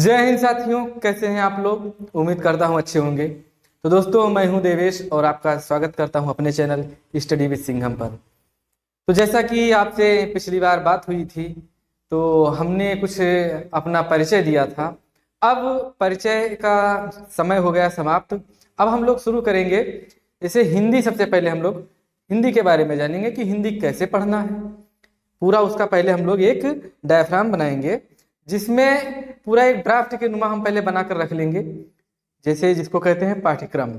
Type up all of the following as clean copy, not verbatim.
जय हिंद साथियों, कैसे हैं आप लोग। उम्मीद करता हूं अच्छे होंगे। तो दोस्तों, मैं हूं देवेश और आपका स्वागत करता हूं अपने चैनल स्टडी विद सिंघम पर। तो जैसा कि आपसे पिछली बार बात हुई थी, तो हमने कुछ अपना परिचय दिया था। अब परिचय का समय हो गया समाप्त। अब हम लोग शुरू करेंगे। जैसे हिंदी, सबसे पहले हम लोग हिंदी के बारे में जानेंगे कि हिंदी कैसे पढ़ना है। पूरा उसका पहले हम लोग एक डायफ्राम बनाएंगे, जिसमें पूरा एक ड्राफ्ट के नुमा हम पहले बनाकर रख लेंगे, जैसे जिसको कहते हैं पाठ्यक्रम।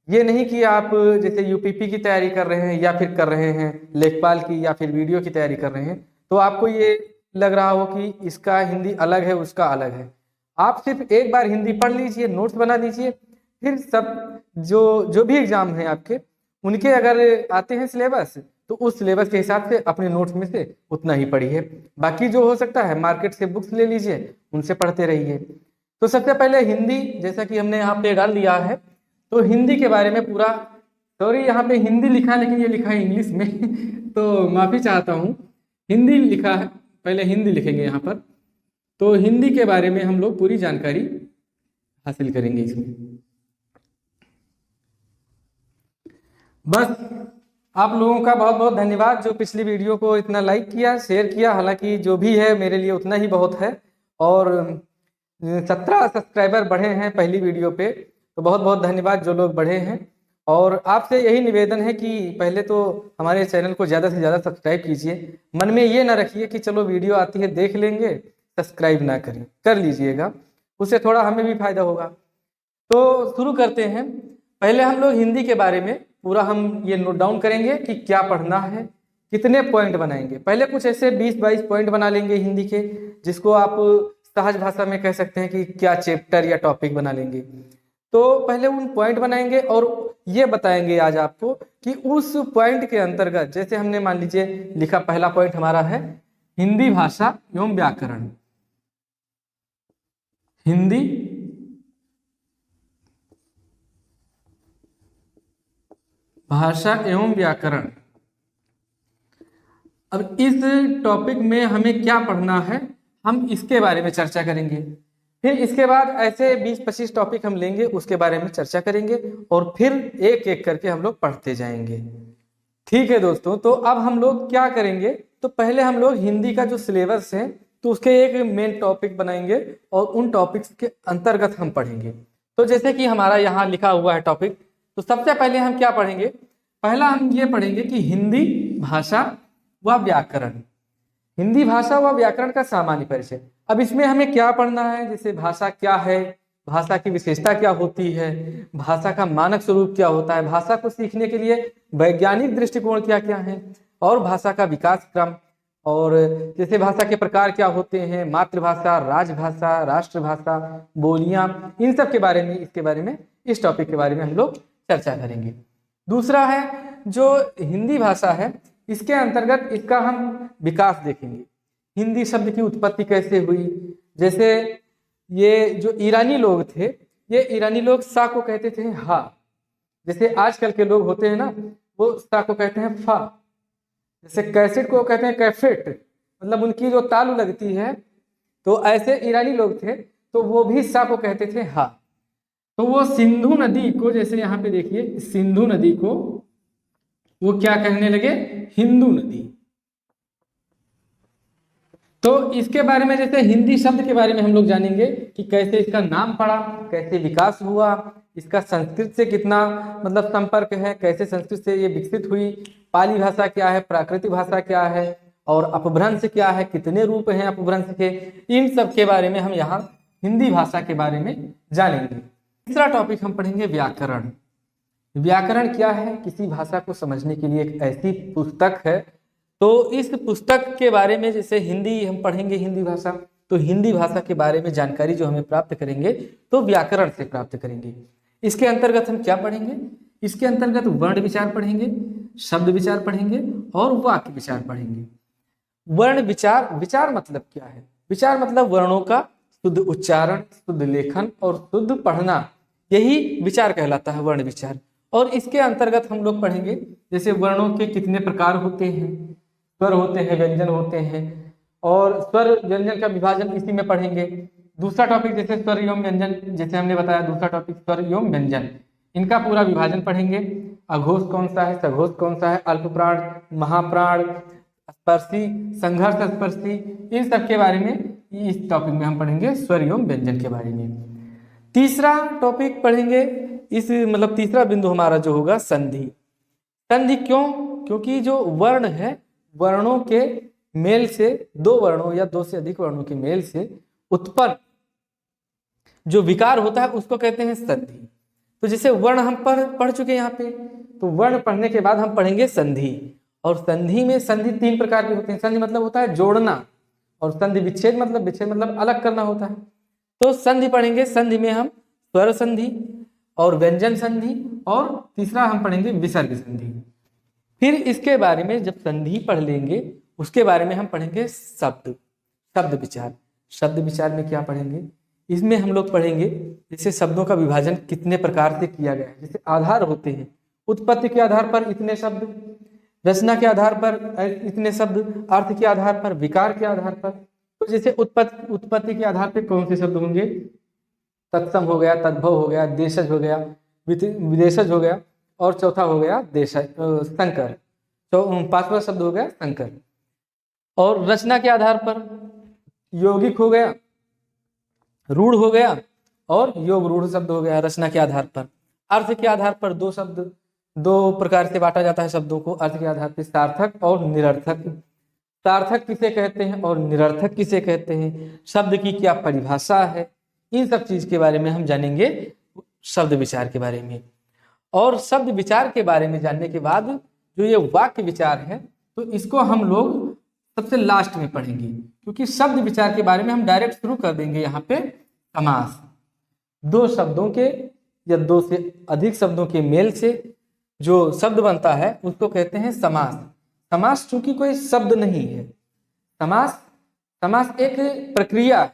ये नहीं कि आप जैसे यूपीपी की तैयारी कर रहे हैं या फिर कर रहे हैं लेखपाल की या फिर वीडियो की तैयारी कर रहे हैं, तो आपको ये लग रहा हो कि इसका हिंदी अलग है, उसका अलग है। आप सिर्फ एक बार हिंदी पढ़ लीजिए, नोट्स बना लीजिए, फिर सब जो भी एग्जाम है आपके, उनके अगर आते हैं सिलेबस, तो उस सिलेबस के हिसाब से अपने नोट्स में से उतना ही पढ़िए। बाकी जो हो सकता है मार्केट से बुक्स ले लीजिए, उनसे पढ़ते रहिए। तो सबसे पहले हिंदी, जैसा कि हमने यहाँ पे डाल दिया है, तो हिंदी के बारे में पूरा, सॉरी यहाँ पे हिंदी लिखा है लेकिन ये लिखा है इंग्लिश में तो माफी चाहता हूँ। हिंदी लिखा है, पहले हिंदी लिखेंगे यहाँ पर। तो हिंदी के बारे में हम लोग पूरी जानकारी हासिल करेंगे इसमें। बस आप लोगों का बहुत बहुत धन्यवाद जो पिछली वीडियो को इतना लाइक किया, शेयर किया। हालांकि जो भी है मेरे लिए उतना ही बहुत है। और 17 सब्सक्राइबर बढ़े हैं पहली वीडियो पे, तो बहुत बहुत धन्यवाद जो लोग बढ़े हैं। और आपसे यही निवेदन है कि पहले तो हमारे चैनल को ज़्यादा से ज़्यादा सब्सक्राइब कीजिए। मन में ये ना रखिए कि चलो वीडियो आती है देख लेंगे, सब्सक्राइब ना करें, कर लीजिएगा, उससे थोड़ा हमें भी फायदा होगा। तो शुरू करते हैं। पहले हम लोग हिंदी के बारे में पूरा हम ये नोट डाउन करेंगे कि क्या पढ़ना है, कितने पॉइंट बनाएंगे। पहले कुछ ऐसे 20-22 पॉइंट बना लेंगे हिंदी के, जिसको आप सहज भाषा में कह सकते हैं कि क्या चैप्टर या टॉपिक बना लेंगे। तो पहले उन पॉइंट बनाएंगे और ये बताएंगे आज आपको कि उस पॉइंट के अंतर्गत, जैसे हमने मान लीजिए लिखा, पहला पॉइंट हमारा है हिंदी भाषा एवं व्याकरण। हिंदी भाषा एवं व्याकरण। अब इस टॉपिक में हमें क्या पढ़ना है, हम इसके बारे में चर्चा करेंगे। फिर इसके बाद ऐसे 20-25 टॉपिक हम लेंगे, उसके बारे में चर्चा करेंगे, और फिर एक एक करके हम लोग पढ़ते जाएंगे। ठीक है दोस्तों, तो अब हम लोग क्या करेंगे, तो पहले हम लोग हिंदी का जो सिलेबस है, तो उसके एक मेन टॉपिक बनाएंगे और उन टॉपिक्स के अंतर्गत हम पढ़ेंगे। तो जैसे कि हमारा यहाँ लिखा हुआ है टॉपिक, तो सबसे पहले हम क्या पढ़ेंगे, पहला हम ये पढ़ेंगे कि हिंदी भाषा व व्याकरण। हिंदी भाषा व व्याकरण का सामान्य परिचय। अब इसमें हमें क्या पढ़ना है, जैसे भाषा क्या है, भाषा की विशेषता क्या होती है, भाषा का मानक स्वरूप क्या होता है, भाषा को सीखने के लिए वैज्ञानिक दृष्टिकोण क्या क्या है, और भाषा का विकास क्रम, और जैसे भाषा के प्रकार क्या होते हैं, मातृभाषा, राजभाषा, राष्ट्रभाषा, बोलियां, इन सब के बारे में, इसके बारे में, इस टॉपिक के बारे में हम लोग चर्चा करेंगे। दूसरा है जो हिंदी भाषा है, इसके अंतर्गत इसका हम विकास देखेंगे। हिंदी शब्द की उत्पत्ति कैसे हुई, जैसे ये जो ईरानी लोग थे, ये ईरानी लोग सा को कहते थे हा, जैसे आजकल के लोग होते हैं ना, वो सा को कहते हैं फा। जैसे कैसेट को कहते हैं कैफेट, मतलब उनकी जो तालु लगती है, तो ऐसे ईरानी लोग थे, तो वो भी सा को कहते थे हा। तो वो सिंधु नदी को, जैसे यहाँ पे देखिए, सिंधु नदी को वो क्या कहने लगे, हिंदू नदी। तो इसके बारे में, जैसे हिंदी शब्द के बारे में हम लोग जानेंगे कि कैसे इसका नाम पड़ा, कैसे विकास हुआ, इसका संस्कृत से कितना मतलब संपर्क है, कैसे संस्कृत से ये विकसित हुई, पाली भाषा क्या है, प्राकृतिक भाषा क्या है, और अपभ्रंश क्या है, कितने रूप हैं अपभ्रंश के, इन सब के बारे में हम यहाँ हिंदी भाषा के बारे में जानेंगे। तीसरा टॉपिक हम पढ़ेंगे व्याकरण। व्याकरण क्या है, किसी भाषा को समझने के लिए एक ऐसी पुस्तक है। तो इस पुस्तक के बारे में, जैसे हिंदी हम पढ़ेंगे हिंदी भाषा, तो हिंदी भाषा के बारे में जानकारी जो हमें प्राप्त करेंगे, तो व्याकरण से प्राप्त करेंगे। इसके अंतर्गत हम क्या पढ़ेंगे, इसके अंतर्गत वर्ण विचार पढ़ेंगे, शब्द विचार पढ़ेंगे, और वाक्य विचार पढ़ेंगे। वर्ण विचार, विचार मतलब क्या है, विचार मतलब वर्णों का शुद्ध उच्चारण, शुद्ध लेखन और शुद्ध पढ़ना, यही विचार कहलाता है, वर्ण विचार। और इसके अंतर्गत हम लोग पढ़ेंगे जैसे वर्णों के कितने प्रकार होते हैं, स्वर होते हैं, व्यंजन होते हैं, और स्वर व्यंजन का विभाजन इसी में पढ़ेंगे। दूसरा टॉपिक जैसे स्वर एवं व्यंजन, जैसे हमने बताया दूसरा टॉपिक स्वर एवं व्यंजन, इनका पूरा विभाजन पढ़ेंगे। अघोष कौन सा है, सघोष कौन सा है, अल्प प्राण, महाप्राण, स्पर्शी, संघर्ष स्पर्शी, इन सब के बारे में इस टॉपिक में हम पढ़ेंगे, स्वर एवं व्यंजन के बारे में। तीसरा टॉपिक पढ़ेंगे, इस मतलब तीसरा बिंदु हमारा जो होगा संधि। संधि क्यों? क्योंकि जो वर्ण है, वर्णों के मेल से, दो वर्णों या दो से अधिक वर्णों के मेल से उत्पन्न जो विकार होता है उसको कहते हैं संधि। तो जैसे वर्ण हम पढ़ चुके हैं यहाँ पे, तो वर्ण पढ़ने के बाद हम पढ़ेंगे संधि। और संधि में संधि तीन प्रकार के होते हैं। संधि मतलब होता है जोड़ना, और संधि विच्छेद मतलब अलग करना होता है। तो संधि पढ़ेंगे, संधि में हम स्वर संधि और व्यंजन संधि, और तीसरा हम पढ़ेंगे विसर्ग संधि। फिर इसके बारे में जब संधि पढ़ लेंगे उसके बारे में हम पढ़ेंगे शब्द विचार। शब्द विचार में क्या पढ़ेंगे, इसमें हम लोग पढ़ेंगे जैसे शब्दों का विभाजन कितने प्रकार से किया गया है। जैसे आधार होते हैं, उत्पत्ति के आधार पर इतने शब्द, रचना के आधार पर इतने शब्द, अर्थ के आधार पर, विकार के आधार पर। तो जैसे उत्पत्ति के आधार पर कौन से शब्द होंगे, तत्सम हो गया, तद्भव हो गया, देशज हो गया, विदेशज हो गया, और चौथा हो गया संकर। तो पांचवा शब्द हो गया संकर। और रचना के आधार पर यौगिक हो गया, रूढ़ हो गया, और योग रूढ़ शब्द हो गया रचना के आधार पर। अर्थ के आधार पर दो शब्द, दो प्रकार से बांटा जाता है शब्दों को अर्थ के आधार पर, सार्थक और निरर्थक। सार्थक किसे कहते हैं और निरर्थक किसे कहते हैं, शब्द की क्या परिभाषा है, इन सब चीज के बारे में हम जानेंगे शब्द विचार के बारे में। और शब्द विचार के बारे में जानने के बाद जो ये वाक्य विचार है, तो इसको हम लोग सबसे लास्ट में पढ़ेंगे, क्योंकि शब्द विचार के बारे में हम डायरेक्ट शुरू कर देंगे यहाँ पे समास। दो शब्दों के या दो से अधिक शब्दों के मेल से जो शब्द बनता है उसको कहते हैं समास। समास चूंकि कोई शब्द नहीं है, समास एक प्रक्रिया है।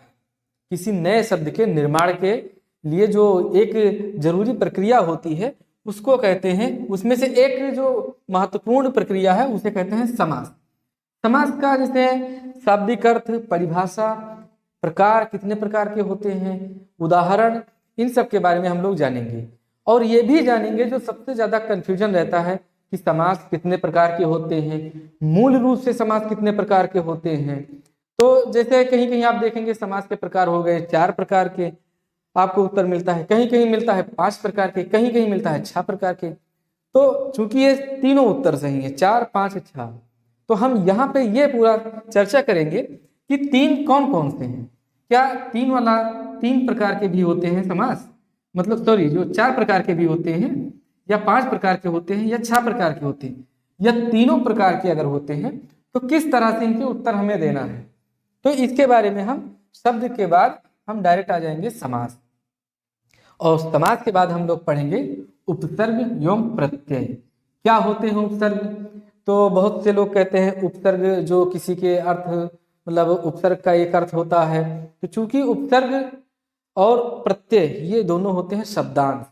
किसी नए शब्द के निर्माण के लिए जो एक जरूरी प्रक्रिया होती है उसको कहते हैं, उसमें से एक जो महत्वपूर्ण प्रक्रिया है उसे कहते हैं समास। समास का जैसे शाब्दिक अर्थ, परिभाषा, प्रकार, कितने प्रकार के होते हैं, उदाहरण, इन सब के बारे में हम लोग जानेंगे। और ये भी जानेंगे जो सबसे ज्यादा कंफ्यूजन रहता है कि समास कितने प्रकार के होते हैं, मूल रूप से समास कितने प्रकार के होते हैं। तो जैसे कहीं कहीं आप देखेंगे समास के प्रकार हो गए 4 प्रकार के, आपको उत्तर मिलता है, कहीं कहीं मिलता है 5 प्रकार के, कहीं कहीं मिलता है 6 प्रकार के। तो चूंकि ये तीनों उत्तर सही है, 4, 5, 6, तो हम यहाँ पे ये पूरा चर्चा करेंगे कि 3 कौन कौन से हैं। क्या 3 प्रकार के भी होते हैं समास, मतलब सॉरी जो 4 प्रकार के भी होते हैं, या 5 प्रकार के होते हैं, या 6 प्रकार के होते हैं, या तीनों प्रकार के अगर होते हैं तो किस तरह से इनके उत्तर हमें देना है। तो इसके बारे में हम शब्द के बाद हम डायरेक्ट आ जाएंगे समास, और समास के बाद हम लोग पढ़ेंगे उपसर्ग एवं प्रत्यय। क्या होते हैं उपसर्ग? तो बहुत से लोग कहते हैं उपसर्ग जो किसी के अर्थ, मतलब उपसर्ग का एक अर्थ होता है। तो चूंकि उपसर्ग और प्रत्यय ये दोनों होते हैं शब्दांश,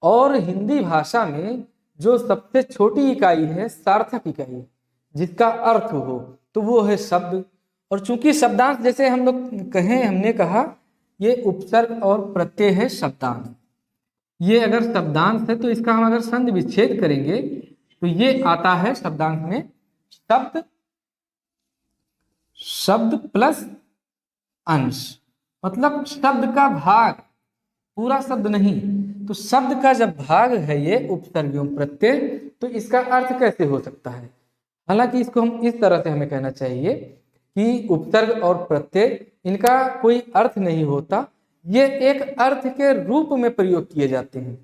और हिंदी भाषा में जो सबसे छोटी इकाई है सार्थक इकाई, जिसका अर्थ हो, तो वो है शब्द। और चूंकि शब्दांश जैसे हम लोग हमने कहा ये उपसर्ग और प्रत्यय है शब्दांश। ये अगर शब्दांश है तो इसका हम अगर संधि विच्छेद करेंगे तो ये आता है शब्दांश में शब्द प्लस अंश, मतलब शब्द का भाग, पूरा शब्द नहीं। तो शब्द का जब भाग है ये उपसर्ग एवं प्रत्यय, तो इसका अर्थ कैसे हो सकता है? हालांकि इसको हम इस तरह से हमें कहना चाहिए कि उपसर्ग और प्रत्यय इनका कोई अर्थ नहीं होता, ये एक अर्थ के रूप में प्रयोग किए जाते हैं।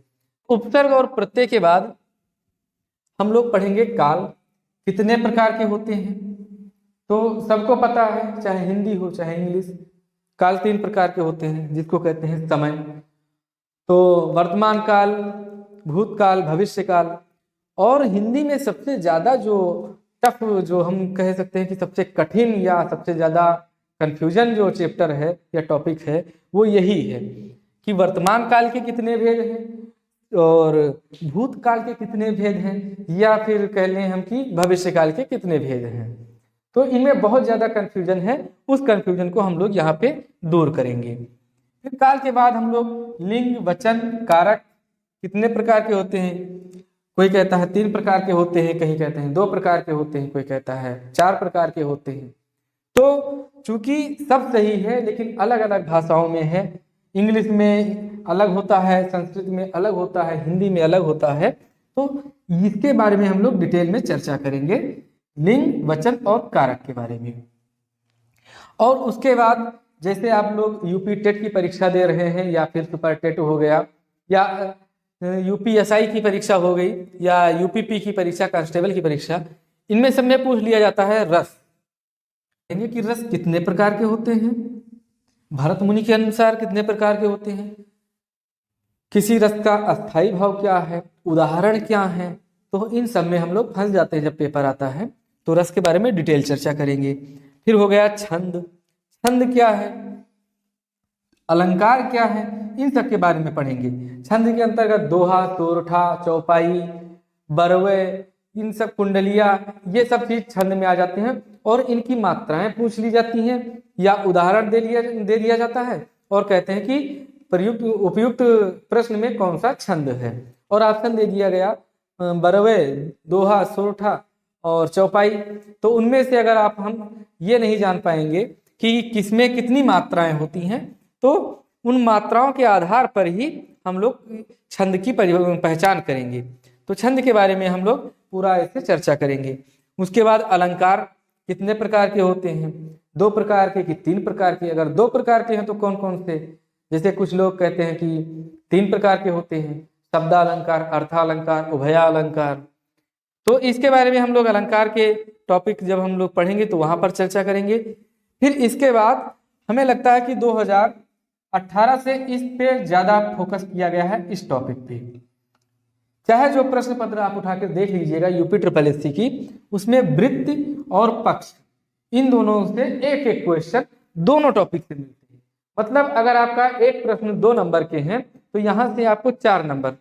उपसर्ग और प्रत्यय के बाद हम लोग पढ़ेंगे काल। कितने प्रकार के होते हैं तो सबको पता है, चाहे हिंदी हो चाहे इंग्लिश। काल 3 प्रकार के होते हैं, जिसको कहते हैं समय। तो वर्तमान काल, भूतकाल, भविष्य काल। और हिंदी में सबसे ज्यादा जो टफ, जो हम कह सकते हैं कि सबसे कठिन या सबसे ज्यादा कंफ्यूजन जो चैप्टर है या टॉपिक है, वो यही है कि वर्तमान काल के कितने भेद हैं और भूतकाल के कितने भेद हैं, या फिर कह लें हम कि भविष्य काल के कितने भेद हैं। तो इनमें बहुत ज्यादा कंफ्यूजन है, उस कंफ्यूजन को हम लोग यहाँ पे दूर करेंगे। फिर काल के बाद हम लोग लिंग, वचन, कारक कितने प्रकार के होते हैं, कोई कहता है 3 प्रकार के होते हैं, कहीं कहते हैं 2 प्रकार के होते हैं, कोई कहता है 4 प्रकार के होते हैं। तो चूंकि सब सही है लेकिन अलग अलग भाषाओं में है, इंग्लिश में अलग होता है, संस्कृत में अलग होता है, हिंदी में अलग होता है, तो इसके बारे में हम लोग डिटेल में चर्चा करेंगे, लिंग, वचन और कारक के बारे में। और उसके बाद जैसे आप लोग यूपी टेट की परीक्षा दे रहे हैं, या फिर सुपर टेट हो गया, या यूपीएसआई की परीक्षा हो गई, या यूपीपी की परीक्षा, कांस्टेबल की परीक्षा, इनमें सब में पूछ लिया जाता है रस, कि रस कितने प्रकार के होते हैं, भरत मुनि के अनुसार कितने प्रकार के होते हैं, किसी रस का अस्थाई भाव क्या है, उदाहरण क्या है। तो इन सब में हम लोग फंस जाते हैं जब पेपर आता है। तो रस के बारे में डिटेल चर्चा करेंगे। फिर हो गया छंद, छंद क्या है, अलंकार क्या है, इन सब के बारे में पढ़ेंगे। छंद के अंतर्गत दोहा, सोरठा, चौपाई, बरवे, इन सब कुंडलिया, ये सब चीज छंद में आ जाते हैं, और इनकी मात्राएं पूछ ली जाती हैं या उदाहरण दे दिया जाता है, और कहते हैं कि प्रयुक्त उपयुक्त प्रश्न में कौन सा छंद है, और ऑप्शन दे दिया गया बरवे, दोहा, सोरठा और चौपाई। तो उनमें से अगर हम ये नहीं जान पाएंगे कि किसमें कितनी मात्राएं होती हैं, तो उन मात्राओं के आधार पर ही हम लोग छंद की पहचान करेंगे। तो छंद के बारे में हम लोग पूरा ऐसे चर्चा करेंगे। उसके बाद अलंकार कितने प्रकार के होते हैं, 2 प्रकार के कि 3 प्रकार के, अगर 2 प्रकार के हैं तो कौन कौन से, जैसे कुछ लोग कहते हैं कि 3 प्रकार के होते हैं, शब्दालंकार, अर्थालंकार, उभयालंकार। तो इसके बारे में हम लोग अलंकार के टॉपिक जब हम लोग पढ़ेंगे तो वहां पर चर्चा करेंगे। फिर इसके बाद हमें लगता है कि 2018 से इस पे ज्यादा फोकस किया गया है, इस टॉपिक पे। चाहे जो प्रश्न पत्र आप उठाकर देख लीजिएगा यूपी SSS की, उसमें वृत्त और पक्ष, इन दोनों से एक एक क्वेश्चन दोनों टॉपिक से मिलते हैं। मतलब अगर आपका एक प्रश्न 2 नंबर के हैं तो यहाँ से आपको 4 नंबर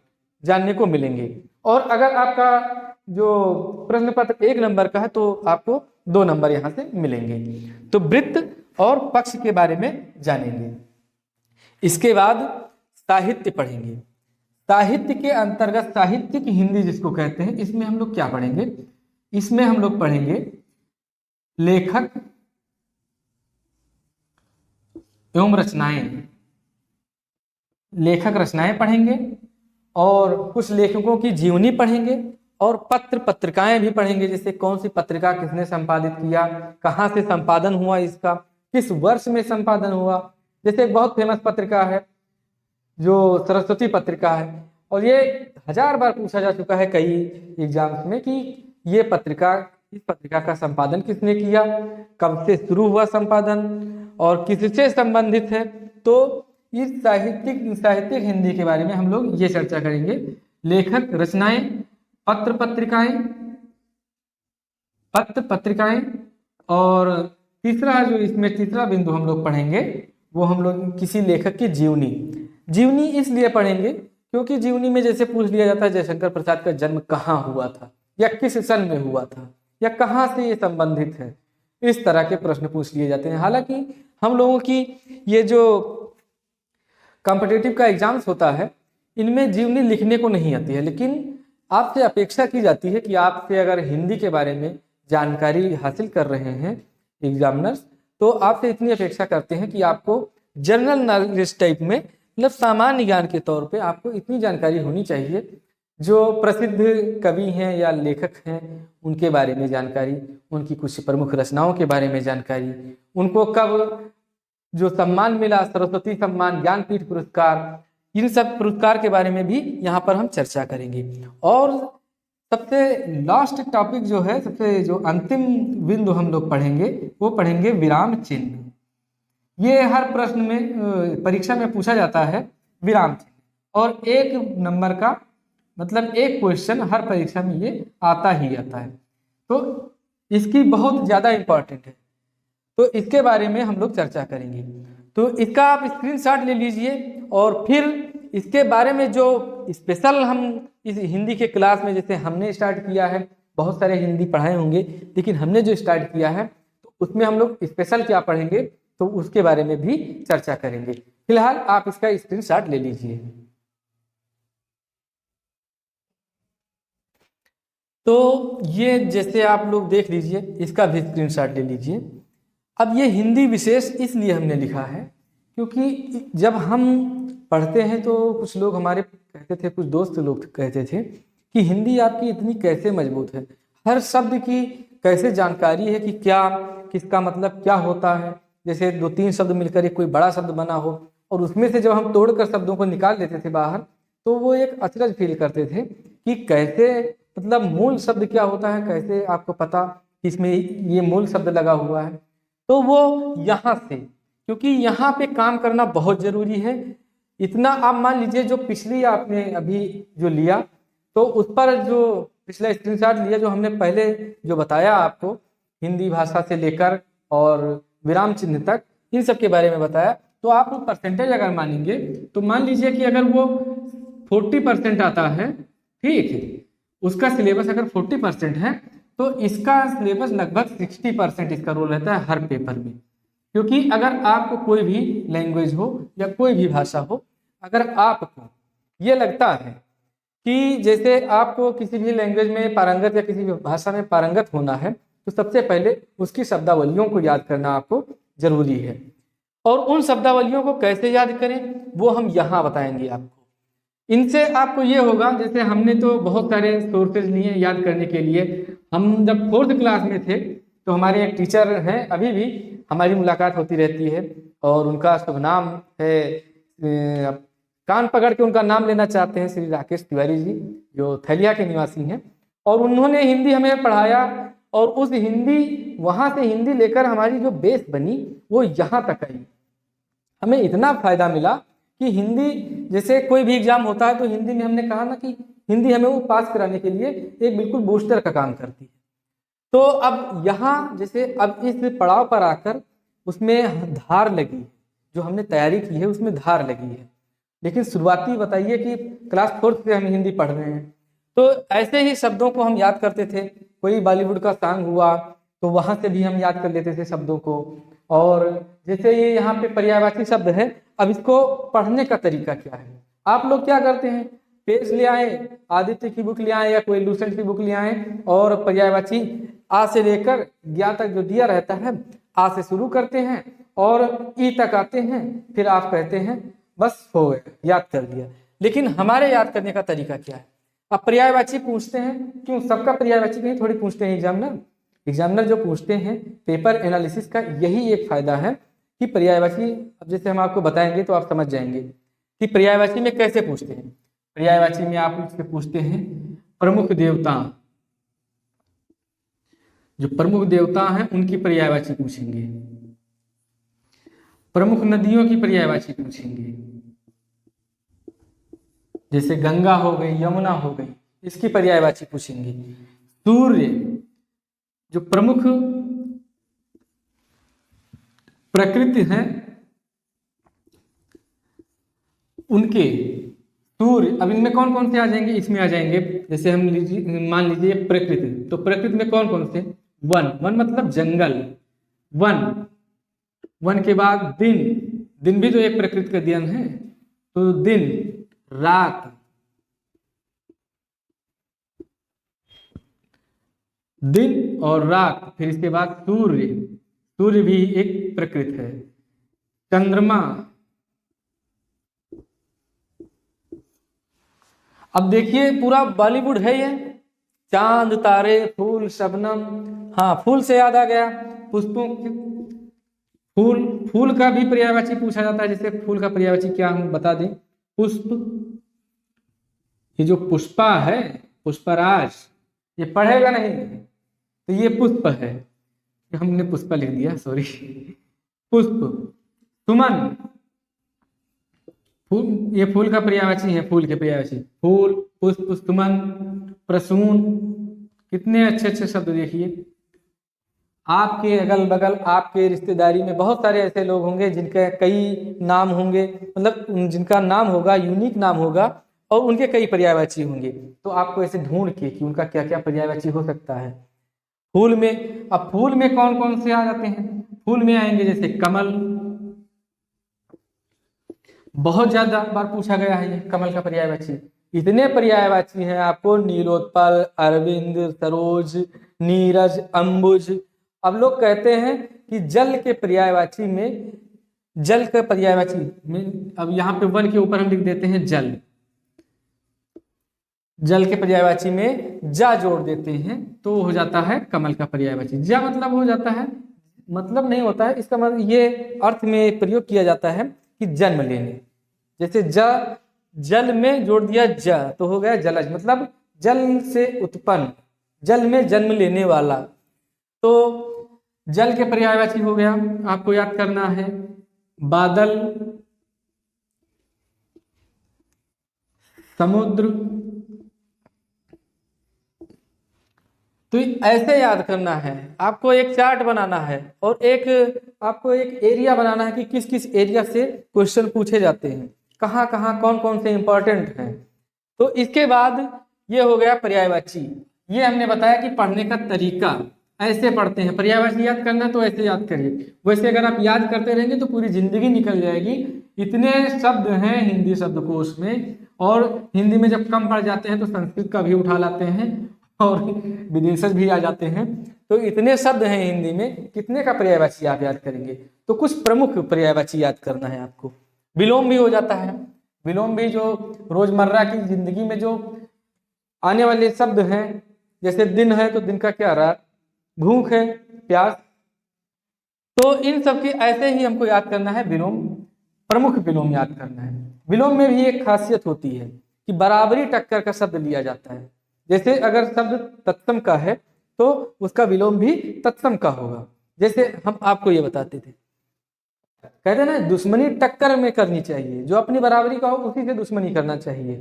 जानने को मिलेंगे, और अगर आपका जो प्रश्न पत्र 1 नंबर का है तो आपको 2 नंबर यहाँ से मिलेंगे। तो वृत्त और पक्ष के बारे में जानेंगे। इसके बाद साहित्य पढ़ेंगे। साहित्य के अंतर्गत साहित्यिक हिंदी जिसको कहते हैं, इसमें हम लोग क्या पढ़ेंगे, इसमें हम लोग पढ़ेंगे लेखक एवं रचनाएं, लेखक रचनाएं पढ़ेंगे, और कुछ लेखकों की जीवनी पढ़ेंगे, और पत्र पत्रिकाएं भी पढ़ेंगे, जैसे कौन सी पत्रिका किसने संपादित किया, कहाँ से संपादन हुआ इसका, किस वर्ष में संपादन हुआ। जैसे एक बहुत फेमस पत्रिका है जो सरस्वती पत्रिका है, और ये 1000 बार पूछा जा चुका है कई एग्जाम्स में कि ये पत्रिका, इस पत्रिका का संपादन किसने किया, कब से शुरू हुआ संपादन, और किससे संबंधित है। तो इस साहित्यिक हिंदी के बारे में हम लोग ये चर्चा करेंगे, लेखक, रचनाएं, पत्र पत्रिकाएं, और तीसरा जो इसमें तीसरा बिंदु हम लोग पढ़ेंगे वो हम लोग किसी लेखक की जीवनी इसलिए पढ़ेंगे क्योंकि जीवनी में जैसे पूछ लिया जाता है जयशंकर प्रसाद का जन्म कहाँ हुआ था, या किस सन में हुआ था, या कहाँ से ये संबंधित है, इस तरह के प्रश्न पूछ लिए जाते हैं। हालांकि हम लोगों की ये जो कॉम्पिटिटिव का एग्जाम्स होता है इनमें जीवनी लिखने को नहीं आती है, लेकिन आपसे अपेक्षा की जाती है कि आपसे अगर हिंदी के बारे में जानकारी हासिल कर रहे हैं एग्जामिनर्स, तो आपसे इतनी अपेक्षा करते हैं कि आपको जनरल नॉलेज टाइप में, मतलब सामान्य ज्ञान के तौर पे आपको इतनी जानकारी होनी चाहिए, जो प्रसिद्ध कवि हैं या लेखक हैं उनके बारे में जानकारी, उनकी कुछ प्रमुख रचनाओं के बारे में जानकारी, उनको कब जो सम्मान मिला, सरस्वती सम्मान, ज्ञानपीठ पुरस्कार, इन सब पुरस्कार के बारे में भी यहाँ पर हम चर्चा करेंगे। और सबसे लास्ट टॉपिक जो है, सबसे जो अंतिम बिंदु हम लोग पढ़ेंगे वो पढ़ेंगे विराम चिन्ह। ये हर प्रश्न में परीक्षा में पूछा जाता है विराम चिन्ह, और 1 नंबर का मतलब एक क्वेश्चन हर परीक्षा में ये आता ही आता है, तो इसकी बहुत ज्यादा इंपॉर्टेंट है। तो इसके बारे में हम लोग चर्चा करेंगे। तो इसका आप स्क्रीनशॉट ले लीजिए, और फिर इसके बारे में जो स्पेशल हम इस हिंदी के क्लास में, जैसे हमने स्टार्ट किया है, बहुत सारे हिंदी पढ़ाए होंगे, लेकिन हमने जो स्टार्ट किया है उसमें हम लोग स्पेशल क्या पढ़ेंगे तो उसके बारे में भी चर्चा करेंगे। फिलहाल आप इसका स्क्रीनशॉट ले लीजिए। तो ये जैसे आप लोग देख लीजिए, इसका भी स्क्रीनशॉट ले लीजिए। अब ये हिंदी विशेष इसलिए हमने लिखा है क्योंकि जब हम पढ़ते हैं तो कुछ लोग हमारे कहते थे, कुछ दोस्त लोग कहते थे कि हिंदी आपकी इतनी कैसे मजबूत है, हर शब्द की कैसे जानकारी है कि क्या किसका मतलब क्या होता है। जैसे 2-3 शब्द मिलकर एक कोई बड़ा शब्द बना हो और उसमें से जब हम तोड़कर शब्दों को निकाल देते थे बाहर, तो वो एक अचरज फील करते थे कि कैसे मतलब मूल शब्द क्या होता है, कैसे आपको पता कि इसमें ये मूल शब्द लगा हुआ है। तो वो यहाँ से, क्योंकि यहाँ पे काम करना बहुत जरूरी है। इतना आप मान लीजिए, जो पिछली आपने अभी जो लिया तो उस पर जो पिछला स्क्रीनशॉट लिया, जो हमने पहले जो बताया आपको हिंदी भाषा से लेकर और विराम चिन्ह तक, इन सब के बारे में बताया। तो आप परसेंटेज अगर मानेंगे तो मान लीजिए कि अगर वो 40% आता है, ठीक है, उसका सिलेबस अगर 40% है तो इसका सिलेबस लगभग 60% इसका रोल रहता है हर पेपर में। क्योंकि अगर आपको कोई भी लैंग्वेज हो या कोई भी भाषा हो, अगर आपको ये लगता है कि जैसे आपको किसी भी लैंग्वेज में पारंगत या किसी भी भाषा में पारंगत होना है, तो सबसे पहले उसकी शब्दावलियों को याद करना आपको जरूरी है। और उन शब्दावलियों को कैसे याद करें वो हम यहाँ बताएंगे आपको। इनसे आपको ये होगा, जैसे हमने तो बहुत सारे सोर्सेज लिए याद करने के लिए। हम जब 4th क्लास में थे तो हमारे एक टीचर हैं, अभी भी हमारी मुलाकात होती रहती है, और उनका शुभ नाम है, कान पकड़ के उनका नाम लेना चाहते हैं, श्री राकेश तिवारी जी, जो थैलिया के निवासी हैं। और उन्होंने हिंदी हमें पढ़ाया, और उस हिंदी, वहाँ से हिंदी लेकर हमारी जो बेस बनी वो यहाँ तक आई। हमें इतना फायदा मिला कि हिंदी, जैसे कोई भी एग्जाम होता है तो हिंदी में हमने कहा ना कि हिंदी हमें वो पास कराने के लिए एक बिल्कुल बूस्टर का काम करती है। तो अब यहाँ जैसे अब इस पड़ाव पर आकर उसमें धार लगी, जो हमने तैयारी की है उसमें धार लगी है। लेकिन शुरुआती बताइए कि क्लास 4th से हम हिंदी पढ़ रहे हैं, तो ऐसे ही शब्दों को हम याद करते थे। कोई बॉलीवुड का सॉन्ग हुआ तो वहां से भी हम याद कर लेते थे शब्दों को। और जैसे ये यहाँ पे पर्यायवाची शब्द है, अब इसको पढ़ने का तरीका क्या है। आप लोग क्या करते हैं, पेज ले आए, आदित्य की बुक ले आए या कोई लूसेंट की बुक ले आए, और पर्यायवाची आ से लेकर ज्ञा तक जो दिया रहता है, आ से शुरू करते हैं और ई तक आते हैं, फिर आप कहते हैं बस हो गया, याद कर लिया। लेकिन हमारे याद करने का तरीका क्या है। अब पर्यायवाची पूछते हैं, क्यों सबका पर्यायवाची नहीं थोड़ी पूछते हैं एग्जामिनर जो पूछते हैं पेपर एनालिसिस का, यही एक फायदा है कि पर्यायवाची, अब जैसे हम आपको बताएंगे तो आप समझ जाएंगे कि पर्यायवाची में कैसे पूछते हैं। पर्यायवाची में आप इससे पूछते हैं प्रमुख देवता, जो प्रमुख देवता हैं उनकी पर्यायवाची पूछेंगे, प्रमुख नदियों की पर्यायवाची पूछेंगे, जैसे गंगा हो गई, यमुना हो गई, इसकी पर्यायवाची पूछेंगे। सूर्य, जो प्रमुख प्रकृति है उनके, सूर्य, अब इनमें कौन कौन से आ जाएंगे, इसमें आ जाएंगे, जैसे हम मान लीजिए प्रकृति, तो प्रकृति में कौन कौन से, वन मतलब जंगल, वन के बाद दिन भी तो एक प्रकृति का देन है, तो दिन, रात, दिन और रात, फिर इसके बाद सूर्य भी एक प्रकृति है, चंद्रमा। अब देखिए पूरा बॉलीवुड है ये, चांद, तारे, फूल, शबनम। हाँ, फूल से याद आ गया, पुष्पों की, फूल का भी पर्यायवाची पूछा जाता है। जैसे फूल का पर्यायवाची क्या हम बता दें, पुष्प, ये जो पुष्पा है, पुष्पराज, ये पढ़ेगा नहीं तो ये पुष्प है, हमने पुष्पा लिख दिया, सॉरी, पुष्प, सुमन, फूल, ये फूल का पर्यायवाची है, फूल के पर्यायवाची, फूल, पुष्प, सुमन, प्रसून, कितने अच्छे अच्छे शब्द देखिए। आपके अगल बगल, आपके रिश्तेदारी में बहुत सारे ऐसे लोग होंगे जिनके कई नाम होंगे, मतलब जिनका नाम होगा, यूनिक नाम होगा, और उनके कई पर्यायवाची होंगे। तो आपको ऐसे ढूंढ के कि उनका क्या क्या पर्यायवाची हो सकता है, फूल में, अब फूल में कौन कौन से आ जाते हैं? फूल में आएंगे जैसे कमल, बहुत ज्यादा बार पूछा गया है ये कमल का पर्यायवाची। इतने पर्यायवाची हैं आपको, नीलोत्पल, अरविंद, सरोज, नीरज, अंबुज। अब लोग कहते हैं कि जल के पर्यायवाची में, जल के पर्यायवाची में, अब यहाँ पे वन के ऊपर हम लिख देते हैं जल, जल के पर्यायवाची में जा जोड़ देते हैं तो हो जाता है कमल का पर्यायवाची। जा मतलब हो जाता है, मतलब नहीं होता है, इसका मतलब ये अर्थ में प्रयोग किया जाता है कि जन्म लेने। जैसे जल में जोड़ दिया ज तो हो गया जलज, मतलब जल से उत्पन्न, जल में जन्म लेने वाला। तो जल के पर्यायवाची हो गया, आपको याद करना है बादल, समुद्र। तो ऐसे याद करना है, आपको एक चार्ट बनाना है और आपको एक एरिया बनाना है कि किस किस एरिया से क्वेश्चन पूछे जाते हैं, कहाँ कहाँ कौन कौन से इंपॉर्टेंट हैं। तो इसके बाद ये हो गया पर्यायवाची। ये हमने बताया कि पढ़ने का तरीका, ऐसे पढ़ते हैं। पर्यायवाची याद करना तो ऐसे याद करिए, वैसे अगर आप याद करते रहेंगे तो पूरी जिंदगी निकल जाएगी। इतने शब्द हैं हिंदी शब्दकोश में, और हिंदी में जब कम पढ़ जाते हैं तो संस्कृत का भी उठा लाते हैं और विदेशज भी आ जाते हैं। तो इतने शब्द हैं हिंदी में, कितने का पर्यायवाची आप याद करेंगे? तो कुछ प्रमुख पर्यायवाची याद करना है आपको। विलोम भी हो जाता है, विलोम भी जो रोजमर्रा की जिंदगी में जो आने वाले शब्द हैं, जैसे दिन है तो दिन का क्या, रात, भूख है, प्यास। तो इन सब की ऐसे ही हमको याद करना है विलोम, प्रमुख विलोम याद करना है। विलोम में भी एक खासियत होती है कि बराबरी टक्कर का शब्द लिया जाता है। जैसे अगर शब्द तत्सम का है तो उसका विलोम भी तत्सम का होगा। जैसे हम आपको ये बताते थे, कहते ना दुश्मनी टक्कर में करनी चाहिए, जो अपनी बराबरी का हो उसी से दुश्मनी करना चाहिए।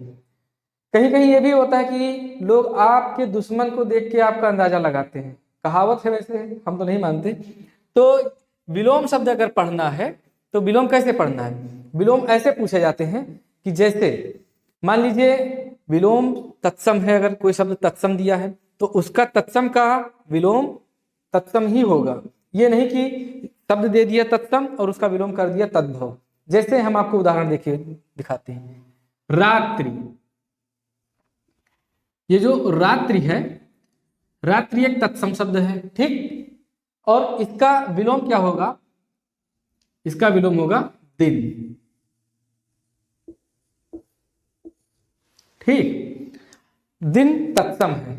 कहीं कहीं ये भी होता है कि लोग आपके दुश्मन को देख के आपका अंदाजा लगाते हैं, कहावत है वैसे, हम तो नहीं मानते। तो विलोम शब्द अगर पढ़ना है तो विलोम कैसे पढ़ना है? विलोम ऐसे पूछे जाते हैं कि जैसे मान लीजिए विलोम तत्सम है, अगर कोई शब्द तत्सम दिया है तो उसका तत्सम का विलोम तत्सम ही होगा। ये नहीं कि शब्द दे दिया तत्सम और उसका विलोम कर दिया तद्भव। जैसे हम आपको उदाहरण दिखाते हैं, रात्रि। ये जो रात्रि है, रात्रि एक तत्सम शब्द है, ठीक, और इसका विलोम क्या होगा? इसका विलोम होगा दिन, ठीक। दिन तत्सम है।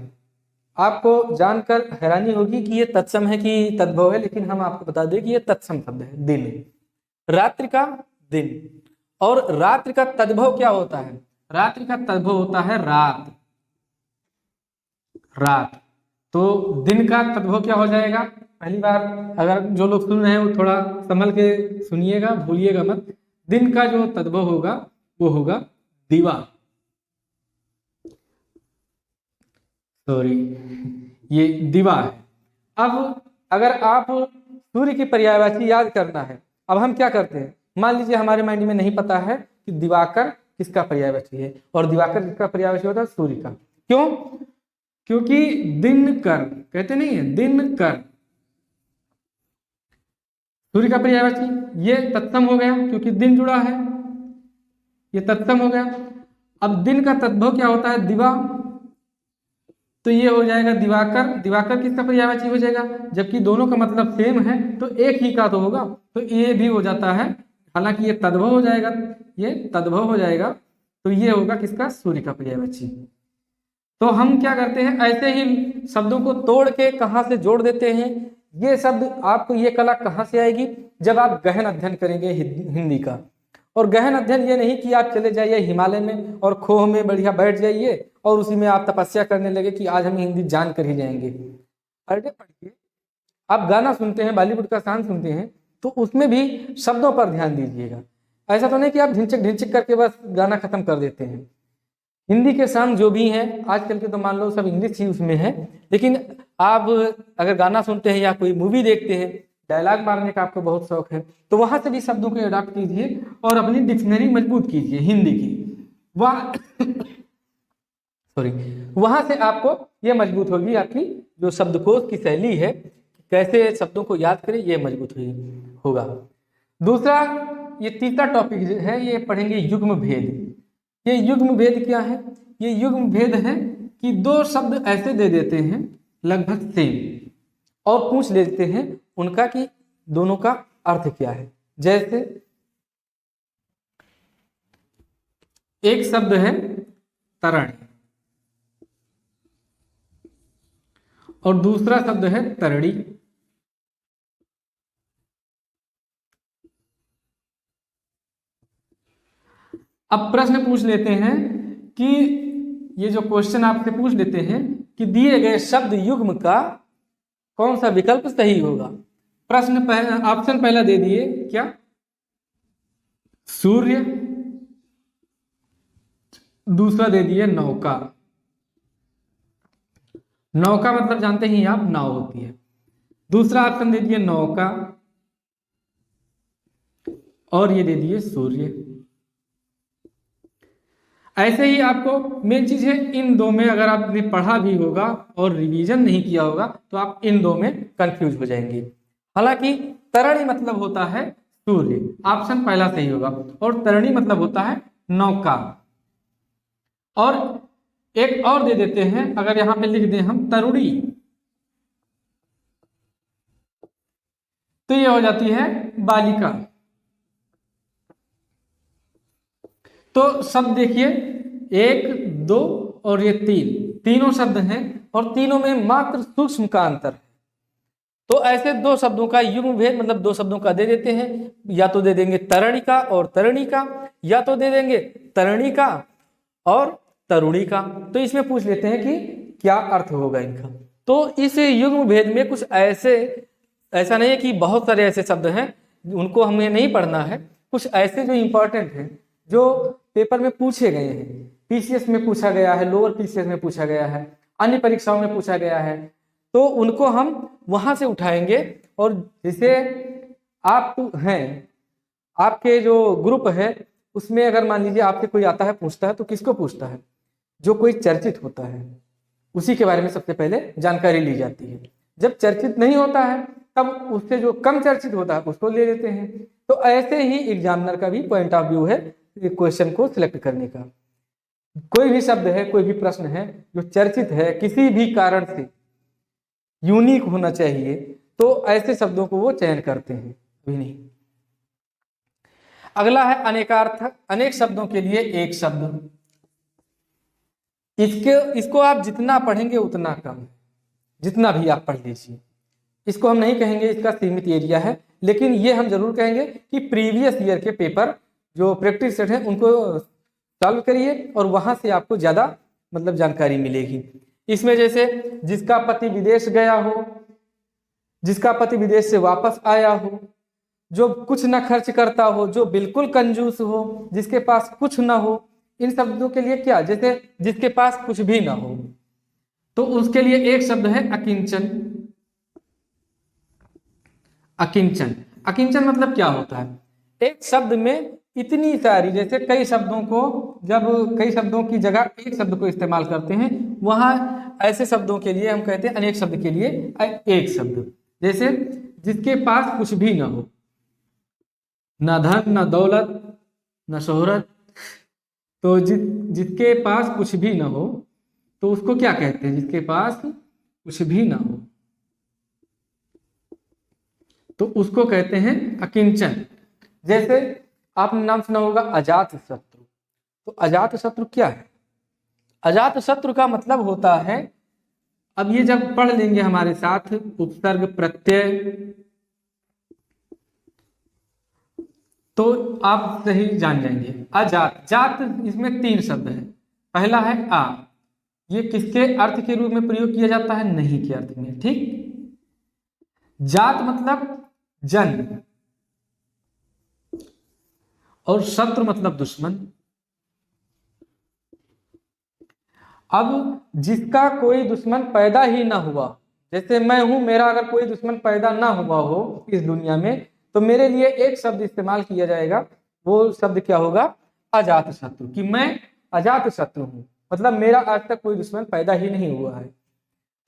आपको जानकर हैरानी होगी कि ये तत्सम है कि तद्भव है, लेकिन हम आपको बता दें कि ये तत्सम शब्द है, दिन। रात्रि का दिन, और रात्रि का तद्भव क्या होता है? रात्रि का तद्भव होता है रात, रात। तो दिन का तद्भव क्या हो जाएगा? पहली बार अगर जो लोग सुन रहे हैं वो थोड़ा संभल के सुनिएगा, भूलिएगा मत। दिन का जो तद्भव होगा वो होगा दिवा, सॉरी, ये दिवा है। अब अगर आप सूर्य की पर्यायवाची याद करना है, अब हम क्या करते हैं, मान लीजिए हमारे माइंड में नहीं पता है कि दिवाकर किसका पर्यायवाची है, और दिवाकर किसका पर्यायवाची होता है? सूर्य का। क्यों? क्योंकि दिनकर कहते नहीं है, दिनकर सूर्य का पर्यायवाची। ये तत्सम हो गया क्योंकि दिन जुड़ा है, ये तत्सम हो गया। अब दिन का तद्भव क्या होता है? दिवा, तो ये हो जाएगा दिवाकर। दिवाकर किसका पर्यायवाची हो जाएगा? जबकि दोनों का मतलब सेम है तो एक ही का तो होगा, तो ये भी हो जाता है। हालांकि ये तद्भव हो जाएगा, ये तद्भव हो जाएगा, तो ये होगा किसका? सूर्य का पर्यायवाची। तो हम क्या करते हैं, ऐसे ही शब्दों को तोड़ के कहाँ से जोड़ देते हैं। ये शब्द आपको, ये कला कहाँ से आएगी? जब आप गहन अध्ययन करेंगे हिंदी का। और गहन अध्ययन ये नहीं कि आप चले जाइए हिमालय में और खोह में बढ़िया बैठ जाइए और उसी में आप तपस्या करने लगे कि आज हम हिंदी जान कर ही जाएंगे। अरे पढ़िए, आप गाना सुनते हैं, बॉलीवुड का सॉन्ग सुनते हैं, तो उसमें भी शब्दों पर ध्यान दीजिएगा। ऐसा तो नहीं कि आप ढिंचक ढिंचक करके बस गाना खत्म कर देते हैं। हिंदी के सॉन्ग जो भी हैं आजकल के, तो मान लो सब इंग्लिश ही उसमें है, लेकिन आप अगर गाना सुनते हैं या कोई मूवी देखते हैं, डायलॉग मारने का आपको बहुत शौक है, तो वहां से भी शब्दों को अडॉप्ट कीजिए और अपनी डिक्शनरी मजबूत कीजिए हिंदी की। वह सॉरी, वहां से आपको ये मजबूत होगी, आपकी जो शब्दकोश की शैली है, कैसे शब्दों को याद करें, ये मजबूत होगा। दूसरा, ये तीसरा टॉपिक है, ये पढ़ेंगे युग्म भेद। ये युग्म भेद क्या है? ये युग्म भेद है कि दो शब्द ऐसे दे देते हैं लगभग सेम, और पूछ लेते हैं उनका कि दोनों का अर्थ क्या है। जैसे एक शब्द है तरणी और दूसरा शब्द है तरड़ी। अब प्रश्न पूछ लेते हैं कि ये जो क्वेश्चन आपसे पूछ लेते हैं कि दिए गए शब्द युग्म का कौन सा विकल्प सही होगा। प्रश्न ऑप्शन पहला दे दिए क्या? सूर्य। दूसरा दे दिए नौका। नौका मतलब जानते ही आप, नाव होती है। दूसरा ऑप्शन दे दिए नौका, और ये दे दिए सूर्य। ऐसे ही आपको मेन चीज है, इन दो में अगर आपने पढ़ा भी होगा और रिवीजन नहीं किया होगा तो आप इन दो में कंफ्यूज हो जाएंगे। हालांकि तरणी मतलब होता है सूर्य, ऑप्शन पहला सही होगा, और तरणी मतलब होता है नौका। और एक और दे देते हैं, अगर यहां पे लिख दें हम तरुणी, तो ये हो जाती है बालिका। तो शब्द देखिए, एक, दो और ये तीनों शब्द हैं, और तीनों में मात्र सूक्ष्म का अंतर है। तो ऐसे दो शब्दों का युग्म भेद मतलब दो शब्दों का दे देते हैं, या तो दे देंगे तरणिका और तरणी का, या तो दे देंगे तरणी का और तरुणी का। तो इसमें पूछ लेते हैं कि क्या अर्थ होगा इनका। तो इस युग्म भेद में कुछ ऐसा नहीं है कि बहुत सारे ऐसे शब्द हैं उनको हमें नहीं पढ़ना है, कुछ ऐसे जो इंपॉर्टेंट हैं, जो पेपर में पूछे गए हैं, पीसीएस में पूछा गया है, लोअर पीसीएस में पूछा गया है, अन्य परीक्षाओं में पूछा गया है, तो उनको हम वहां से उठाएंगे। और जैसे आप हैं, आपके जो ग्रुप है उसमें अगर मान लीजिए आपसे कोई आता है पूछता है, तो किसको पूछता है? जो कोई चर्चित होता है उसी के बारे में सबसे पहले जानकारी ली जाती है। जब चर्चित नहीं होता है तब उससे जो कम चर्चित होता है उसको ले लेते हैं। तो ऐसे ही एग्जामिनर का भी पॉइंट ऑफ व्यू है क्वेश्चन को सिलेक्ट करने का। कोई भी शब्द है, कोई भी प्रश्न है जो चर्चित है, किसी भी कारण से यूनिक होना चाहिए, तो ऐसे शब्दों को वो चयन करते हैं, भी नहीं। अगला है अनेकार्थक, अनेक शब्दों के लिए एक शब्द। इसको आप जितना पढ़ेंगे उतना कम, जितना भी आप पढ़ लीजिए। इसको हम नहीं कहेंगे इसका सीमित एरिया है, लेकिन ये हम जरूर कहेंगे कि प्रीवियस ईयर के पेपर जो प्रैक्टिस सेट है उनको सॉल्व करिए, और वहां से आपको ज्यादा मतलब जानकारी मिलेगी। इसमें जैसे जिसका पति विदेश गया हो, जिसका पति विदेश से वापस आया हो, जो कुछ ना खर्च करता हो, जो बिल्कुल कंजूस हो, जिसके पास कुछ ना हो, इन शब्दों के लिए क्या? जैसे जिसके पास कुछ भी ना हो, तो उसके लिए एक शब्द है अकिंचन। अकिंचन, अकिंचन मतलब क्या होता है? एक शब्द में इतनी सारी, जैसे कई शब्दों को, जब कई शब्दों की जगह एक शब्द को इस्तेमाल करते हैं, वहां ऐसे शब्दों के लिए हम कहते हैं अनेक शब्द के लिए एक शब्द। जैसे जिसके पास कुछ भी ना हो, ना धन, ना दौलत, ना शोहरत, तो जिसके पास कुछ भी ना हो तो उसको क्या कहते हैं? जिसके पास कुछ भी ना हो तो उसको कहते हैं अकिंचन। जैसे आपने नाम सुना होगा अजात शत्रु। तो अजात शत्रु क्या है? अजात शत्रु का मतलब होता है, अब ये जब पढ़ लेंगे हमारे साथ, उपसर्ग प्रत्यय, तो आप सही जान जाएंगे। अजात, जात, इसमें तीन शब्द है। पहला है आ, ये किसके अर्थ के रूप में प्रयोग किया जाता है? नहीं के अर्थ में, ठीक। जात मतलब जन, और शत्रु मतलब दुश्मन। अब जिसका कोई दुश्मन पैदा ही ना हुआ, जैसे मैं हूं, मेरा अगर कोई दुश्मन पैदा ना हुआ हो इस दुनिया में, तो मेरे लिए एक शब्द इस्तेमाल किया जाएगा। वो शब्द क्या होगा? अजात शत्रु, कि मैं अजात शत्रु हूं, मतलब मेरा आज तक कोई दुश्मन पैदा ही नहीं हुआ है।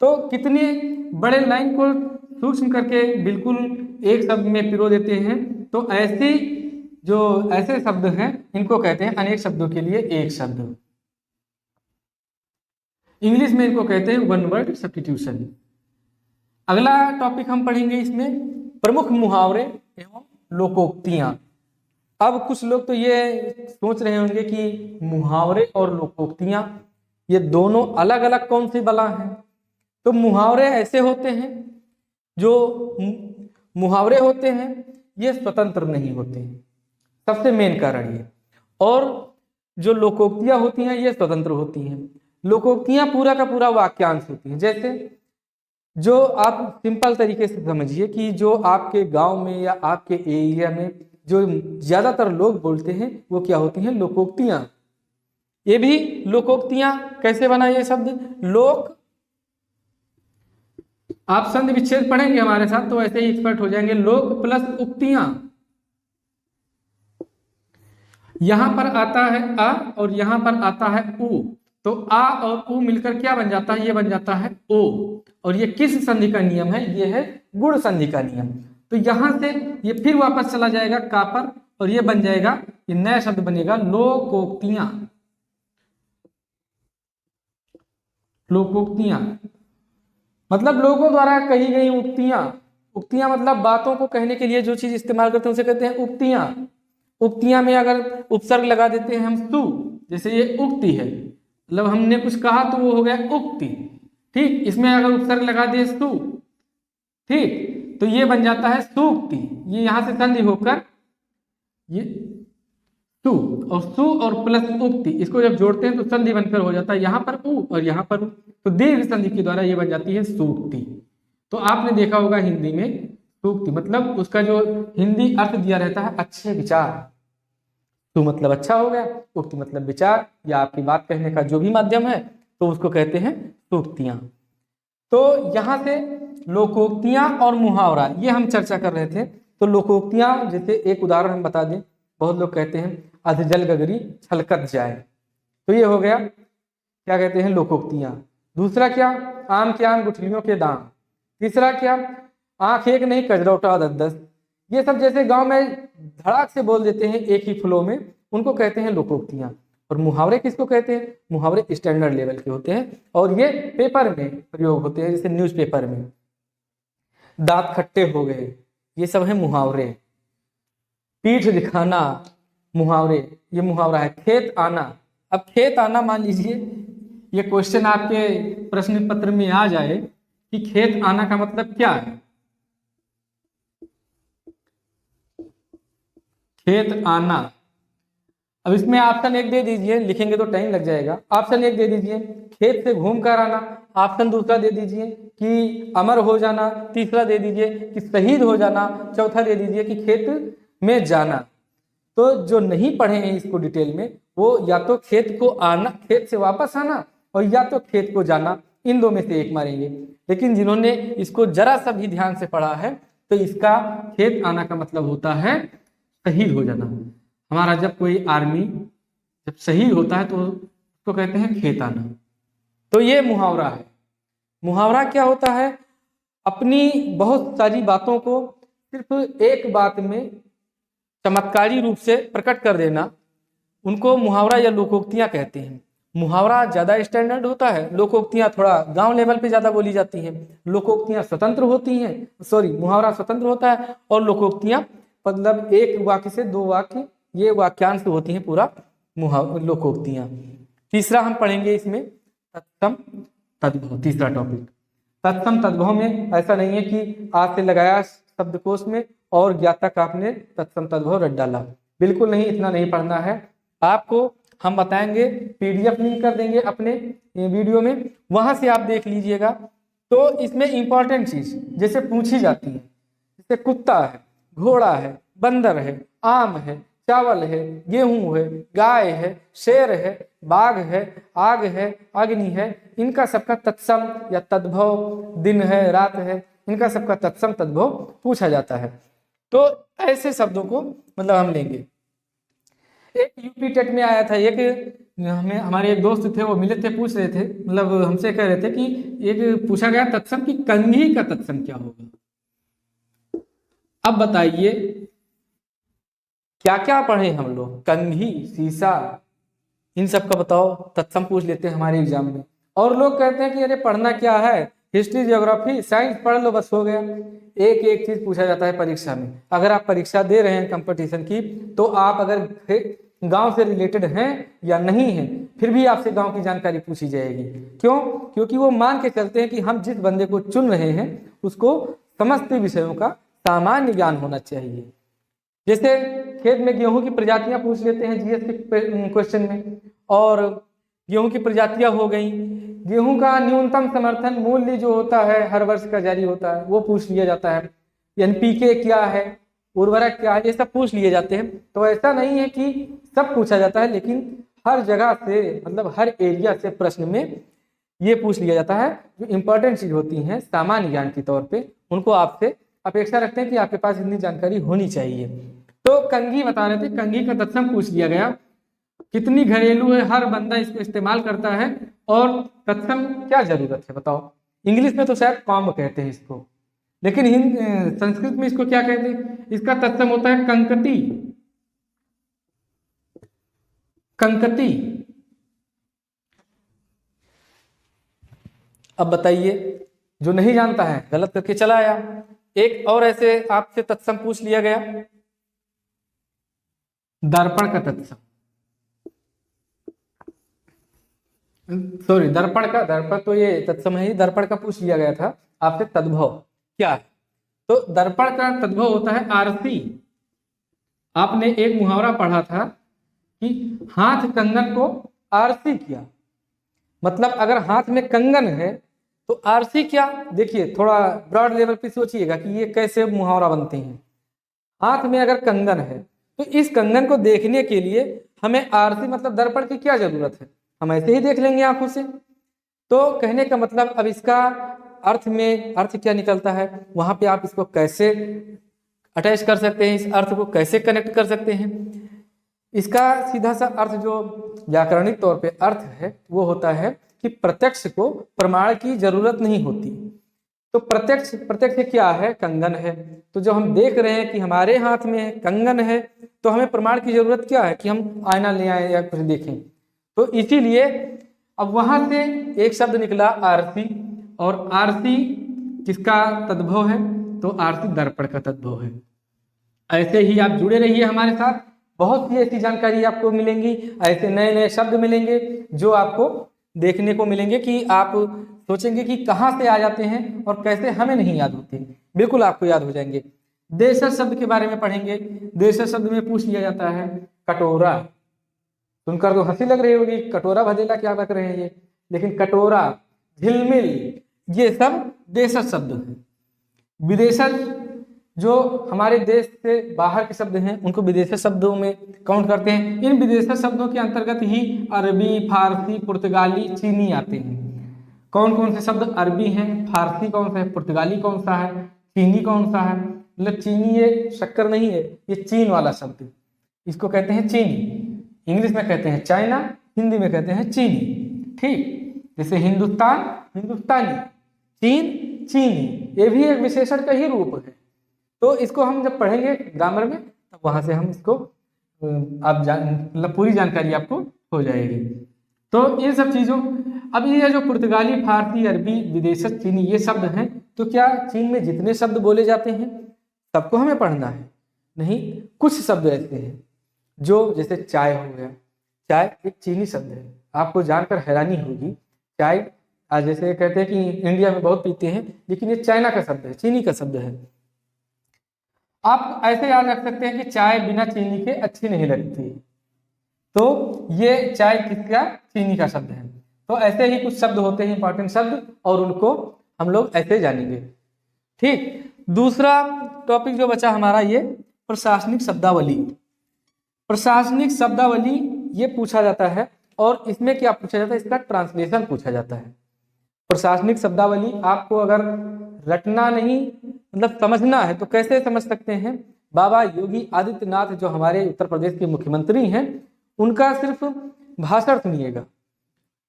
तो कितने बड़े लाइन को सूक्ष्म करके बिल्कुल एक शब्द में पिरो देते हैं। तो ऐसे जो ऐसे शब्द हैं इनको कहते हैं अनेक शब्दों के लिए एक शब्द। इंग्लिश में इनको कहते हैं वन वर्ड सब्स्टिट्यूशन। अगला टॉपिक हम पढ़ेंगे इसमें प्रमुख मुहावरे एवं लोकोक्तियां। अब कुछ लोग तो ये सोच रहे होंगे कि मुहावरे और लोकोक्तियां ये दोनों अलग अलग कौन सी बला हैं। तो मुहावरे ऐसे होते हैं, जो मुहावरे होते हैं ये स्वतंत्र नहीं होते, सबसे मेन कारण ये। और जो लोकोक्तियां होती हैं ये स्वतंत्र होती हैं। लोकोक्तियां पूरा का पूरा वाक्यांश होती हैं। जैसे जो आप सिंपल तरीके से समझिए कि जो आपके गांव में या आपके एरिया में जो ज्यादातर लोग बोलते हैं वो क्या होती हैं, लोकोक्तियां। ये भी लोकोक्तियां कैसे बना ये शब्द लोक, आप संधि विच्छेद पढ़ेंगे हमारे साथ तो ऐसे ही एक्सपर्ट हो जाएंगे। लोक प्लस उक्तियां, यहां पर आता है आ और यहां पर आता है उ, तो आ और उ मिलकर क्या बन जाता है, ये बन जाता है ओ। और ये किस संधि का नियम है, ये है गुण संधि का नियम। तो यहां से ये फिर वापस चला जाएगा का पर और ये बन जाएगा, ये नया शब्द बनेगा लोकोक्तियां। लोकोक्तियां मतलब लोगों द्वारा कही गई उक्तियां। उक्तियां मतलब बातों को कहने के लिए जो चीज इस्तेमाल करते हैं उसे कहते हैं उक्तियां। उक्तियां में अगर उपसर्ग लगा देते हैं हम सु, जैसे ये उक्ति है, मतलब हमने कुछ कहा तो वो हो गया उक्ति। ठीक, इसमें अगर उपसर्ग लगा दिए सु, ठीक, तो ये बन जाता है सूक्ति। ये यहां से संधि होकर ये सु, और सु और प्लस उक्ति इसको जब जोड़ते हैं तो संधि बनकर हो जाता है यहां पर उ और यहां पर उ, तो दीर्घ संधि के द्वारा ये बन जाती है सूक्ति। तो आपने देखा होगा हिंदी में सूक्ति मतलब उसका जो हिंदी अर्थ दिया रहता है अच्छे विचार। सु मतलब अच्छा हो गया, उक्ति मतलब विचार या आपकी बात कहने का जो भी माध्यम है, तो उसको कहते हैं सूक्तियां। तो यहां से लोकोक्तियां और मुहावरा ये हम चर्चा कर रहे थे। तो लोकोक्तियां जैसे एक उदाहरण हम बता दें, बहुत लोग कहते हैं अधजल गगरी छलकत जाए, तो ये हो गया क्या कहते हैं लोकोक्तियां। दूसरा क्या, आम के आम गुठलियों के दाम। तीसरा क्या, आंख एक नहीं कजरौटा 10-10। ये सब जैसे गांव में धड़ाक से बोल देते हैं एक ही फ्लो में, उनको कहते हैं लोकोक्तियां। और मुहावरे किसको कहते हैं, मुहावरे स्टैंडर्ड लेवल के होते हैं और ये पेपर में प्रयोग होते हैं, जैसे न्यूज़पेपर में। दांत खट्टे हो गए, ये सब है मुहावरे। पीठ दिखाना मुहावरे, ये मुहावरा है। खेत आना, अब खेत आना मान लीजिए ये क्वेश्चन आपके प्रश्न पत्र में आ जाए कि खेत आना का मतलब क्या है। खेत आना, अब इसमें ऑप्शन एक दे दीजिए, लिखेंगे तो टाइम लग जाएगा। ऑप्शन एक दे दीजिए खेत से घूम कर आना, ऑप्शन दूसरा दे दीजिए कि अमर हो जाना, तीसरा दे दीजिए कि शहीद हो जाना, चौथा दे दीजिए कि खेत में जाना। तो जो नहीं पढ़े हैं इसको डिटेल में, वो या तो खेत को आना, खेत से वापस आना, और या तो खेत को जाना, इन दो में से एक मारेंगे। लेकिन जिन्होंने इसको जरा सा भी ध्यान से पढ़ा है तो इसका खेत आना का मतलब होता है शहीद हो जाना। हमारा जब कोई आर्मी जब शहीद होता है तो उसको कहते हैं खेत आना। तो ये मुहावरा है। मुहावरा क्या होता है, अपनी बहुत सारी बातों को सिर्फ एक बात में चमत्कारी रूप से प्रकट कर देना, उनको मुहावरा या लोकोक्तियां कहते हैं। मुहावरा ज्यादा स्टैंडर्ड होता है, लोकोक्तियां थोड़ा गांव लेवल पे ज्यादा बोली जाती हैं। लोकोक्तियां स्वतंत्र होती हैं, सॉरी मुहावरा स्वतंत्र होता है और लोकोक्तियां मतलब एक वाक्य से दो वाक्य, ये वाक्यांश होती हैं पूरा लोकोक्तियां। तीसरा हम पढ़ेंगे इसमें तत्सम तद्भव। तीसरा टॉपिक तत्सम तद्भव में ऐसा नहीं है कि आज से लगाया शब्दकोश में और ज्ञाता का आपने तत्सम तद्भव रट डाला, बिल्कुल नहीं, इतना नहीं पढ़ना है आपको। हम बताएंगे, पीडीएफ लिंक कर देंगे अपने वीडियो में, वहां से आप देख लीजिएगा। तो इसमें इंपॉर्टेंट चीज जैसे पूछी जाती है, जैसे कुत्ता है, घोड़ा है, बंदर है, आम है, चावल है, गेहूं है, गाय है, शेर है, बाघ है, आग है, अग्नि है, इनका सबका तत्सम या तद्भव, दिन है, रात है, इनका सबका तत्सम तद्भव पूछा जाता है। तो ऐसे शब्दों को मतलब हम लेंगे। एक यूपी टेट में आया था, एक हमें हमारे एक दोस्त थे, वो मिले थे, पूछ रहे थे, मतलब हमसे कह रहे थे कि एक पूछा गया तत्सम कि कंघी का तत्सम क्या होगा। अब बताइए क्या क्या पढ़े हम लोग, कंघी, सीसा, इन सब का बताओ तत्सम पूछ लेते हैं हमारे एग्जाम में। और लोग कहते हैं कि अरे पढ़ना क्या है, हिस्ट्री, ज्योग्राफी, साइंस पढ़ लो बस हो गया। एक एक चीज पूछा जाता है परीक्षा में। अगर आप परीक्षा दे रहे हैं कंपटीशन की, तो आप अगर गांव से रिलेटेड हैं या नहीं हैं, फिर भी आपसे गांव की जानकारी पूछी जाएगी। क्यों? क्योंकि वो मान के चलते हैं कि हम जिस बंदे को चुन रहे हैं उसको समस्त विषयों का सामान्य ज्ञान होना चाहिए। जैसे खेत में गेहूं की प्रजातियां पूछ लेते हैं जीएस के क्वेश्चन में, और गेहूं की प्रजातियां हो गई, गेहूं का न्यूनतम समर्थन मूल्य जो होता है हर वर्ष का जारी होता है वो पूछ लिया जाता है, एनपीके क्या है, उर्वरक क्या है, ये सब पूछ लिए जाते हैं। तो ऐसा नहीं है कि सब पूछा जाता है, लेकिन हर जगह से, मतलब हर एरिया से प्रश्न में ये पूछ लिया जाता है। जो इंपॉर्टेंट चीज होती हैं सामान्य ज्ञान के तौर पे, उनको आपसे अपेक्षा रखते हैं कि आपके पास इतनी जानकारी होनी चाहिए। तो कंघी बता रहे थे, कंघी का तत्सम पूछ लिया गया, कितनी घरेलू है, हर बंदा इसको इस्तेमाल करता है, और तत्सम क्या जरूरत है बताओ। इंग्लिश में तो शायद कॉम्ब कहते हैं इसको, लेकिन संस्कृत में इसको क्या कहते हैं? इसका तत्सम होता है कंकटी। कंकटी। अब बताइए, जो नहीं जानता है गलत करके चला आया। एक और ऐसे आपसे तत्सम पूछ लिया गया, दर्पण का तत्सम, सॉरी दर्पण तो ये तत्सम है ही, दर्पण का पूछ लिया गया था आपसे तद्भव क्या है। तो दर्पण का तद्भव होता है आरसी। आपने एक मुहावरा पढ़ा था कि हाथ कंगन को आरसी किया, मतलब अगर हाथ में कंगन है तो आरसी क्या। देखिए थोड़ा ब्रॉड लेवल पे सोचिएगा कि ये कैसे मुहावरा बनते हैं। हाथ में अगर कंगन है तो इस कंगन को देखने के लिए हमें आरसी मतलब दर्पण की क्या जरूरत है, हम ऐसे ही देख लेंगे आंखों से। तो कहने का मतलब, अब इसका अर्थ में अर्थ क्या निकलता है, वहां पे आप इसको कैसे अटैच कर सकते हैं, इस अर्थ को कैसे कनेक्ट कर सकते हैं। इसका सीधा सा अर्थ जो व्याकरणिक तौर पे अर्थ है वो होता है कि प्रत्यक्ष को प्रमाण की जरूरत नहीं होती। तो प्रत्यक्ष, प्रत्यक्ष क्या है? कंगन है। तो जब हम देख रहे हैं कि हमारे हाथ में कंगन है तो हमें प्रमाण की जरूरत क्या है कि हम आईना ले आए या कुछ देखें। तो इसीलिए अब वहां से एक शब्द निकला आरसी, और आरसी किसका तद्भव है? तो आरसी दर्पण का तद्भव है। ऐसे ही आप जुड़े रहिए हमारे साथ, बहुत सी ऐसी जानकारी आपको मिलेंगी, ऐसे नए नए शब्द मिलेंगे जो आपको देखने को मिलेंगे कि आप सोचेंगे कि कहाँ से आ जाते हैं और कैसे हमें नहीं याद होते, बिल्कुल आपको याद हो जाएंगे। देशज शब्द के बारे में पढ़ेंगे। देशज शब्द में पूछ लिया जाता है कटोरा। सुनकर तो हंसी लग रही होगी, कटोरा भदेला क्या लग रहे हैं ये, लेकिन कटोरा, झिलमिल, ये सब देशज शब्द हैं। विदेशज जो हमारे देश से बाहर के शब्द हैं उनको विदेशी शब्दों में काउंट करते हैं। इन विदेशी शब्दों के अंतर्गत ही अरबी, फारसी, पुर्तगाली, चीनी आते हैं। कौन कौन से शब्द अरबी हैं, फारसी कौन सा है, पुर्तगाली कौन सा है, चीनी कौन सा है? मतलब चीनी ये शक्कर नहीं है, ये चीन वाला शब्द, इसको कहते हैं चीनी। इंग्लिश में कहते हैं चाइना, हिंदी में कहते हैं चीनी। ठीक, जैसे हिंदुस्तान हिंदुस्तानी, चीन चीनी, ये भी एक विशेषण का ही रूप है। तो इसको हम जब पढ़ेंगे ग्रामर में तब वहां से हम इसको आप मतलब पूरी जानकारी आपको हो जाएगी। तो इन सब चीजों, अब ये जो पुर्तगाली, फारसी, अरबी, विदेशज, चीनी ये शब्द हैं, तो क्या चीन में जितने शब्द बोले जाते हैं सबको हमें पढ़ना है? नहीं, कुछ शब्द ऐसे हैं जो, जैसे चाय हो गया, चाय एक चीनी शब्द है, आपको जानकर हैरानी होगी। चाय आज जैसे कहते हैं कि इंडिया में बहुत पीते हैं, लेकिन ये चाइना का शब्द है, चीनी का शब्द है। आप ऐसे याद रख सकते हैं कि चाय बिना चीनी के अच्छी नहीं लगती, तो ये चाय किसका? चीनी का शब्द है। तो ऐसे ही कुछ शब्द होते हैं इंपॉर्टेंट शब्द, और उनको हम लोग ऐसे जानेंगे। ठीक, दूसरा टॉपिक जो बचा हमारा ये प्रशासनिक शब्दावली। प्रशासनिक शब्दावली ये पूछा जाता है, और इसमें क्या पूछा जाता है? इसका ट्रांसलेशन पूछा जाता है। प्रशासनिक शब्दावली आपको अगर रटना नहीं, मतलब समझना है, तो कैसे समझ सकते हैं? बाबा योगी आदित्यनाथ जो हमारे उत्तर प्रदेश के मुख्यमंत्री हैं, उनका सिर्फ भाषण सुनिएगा।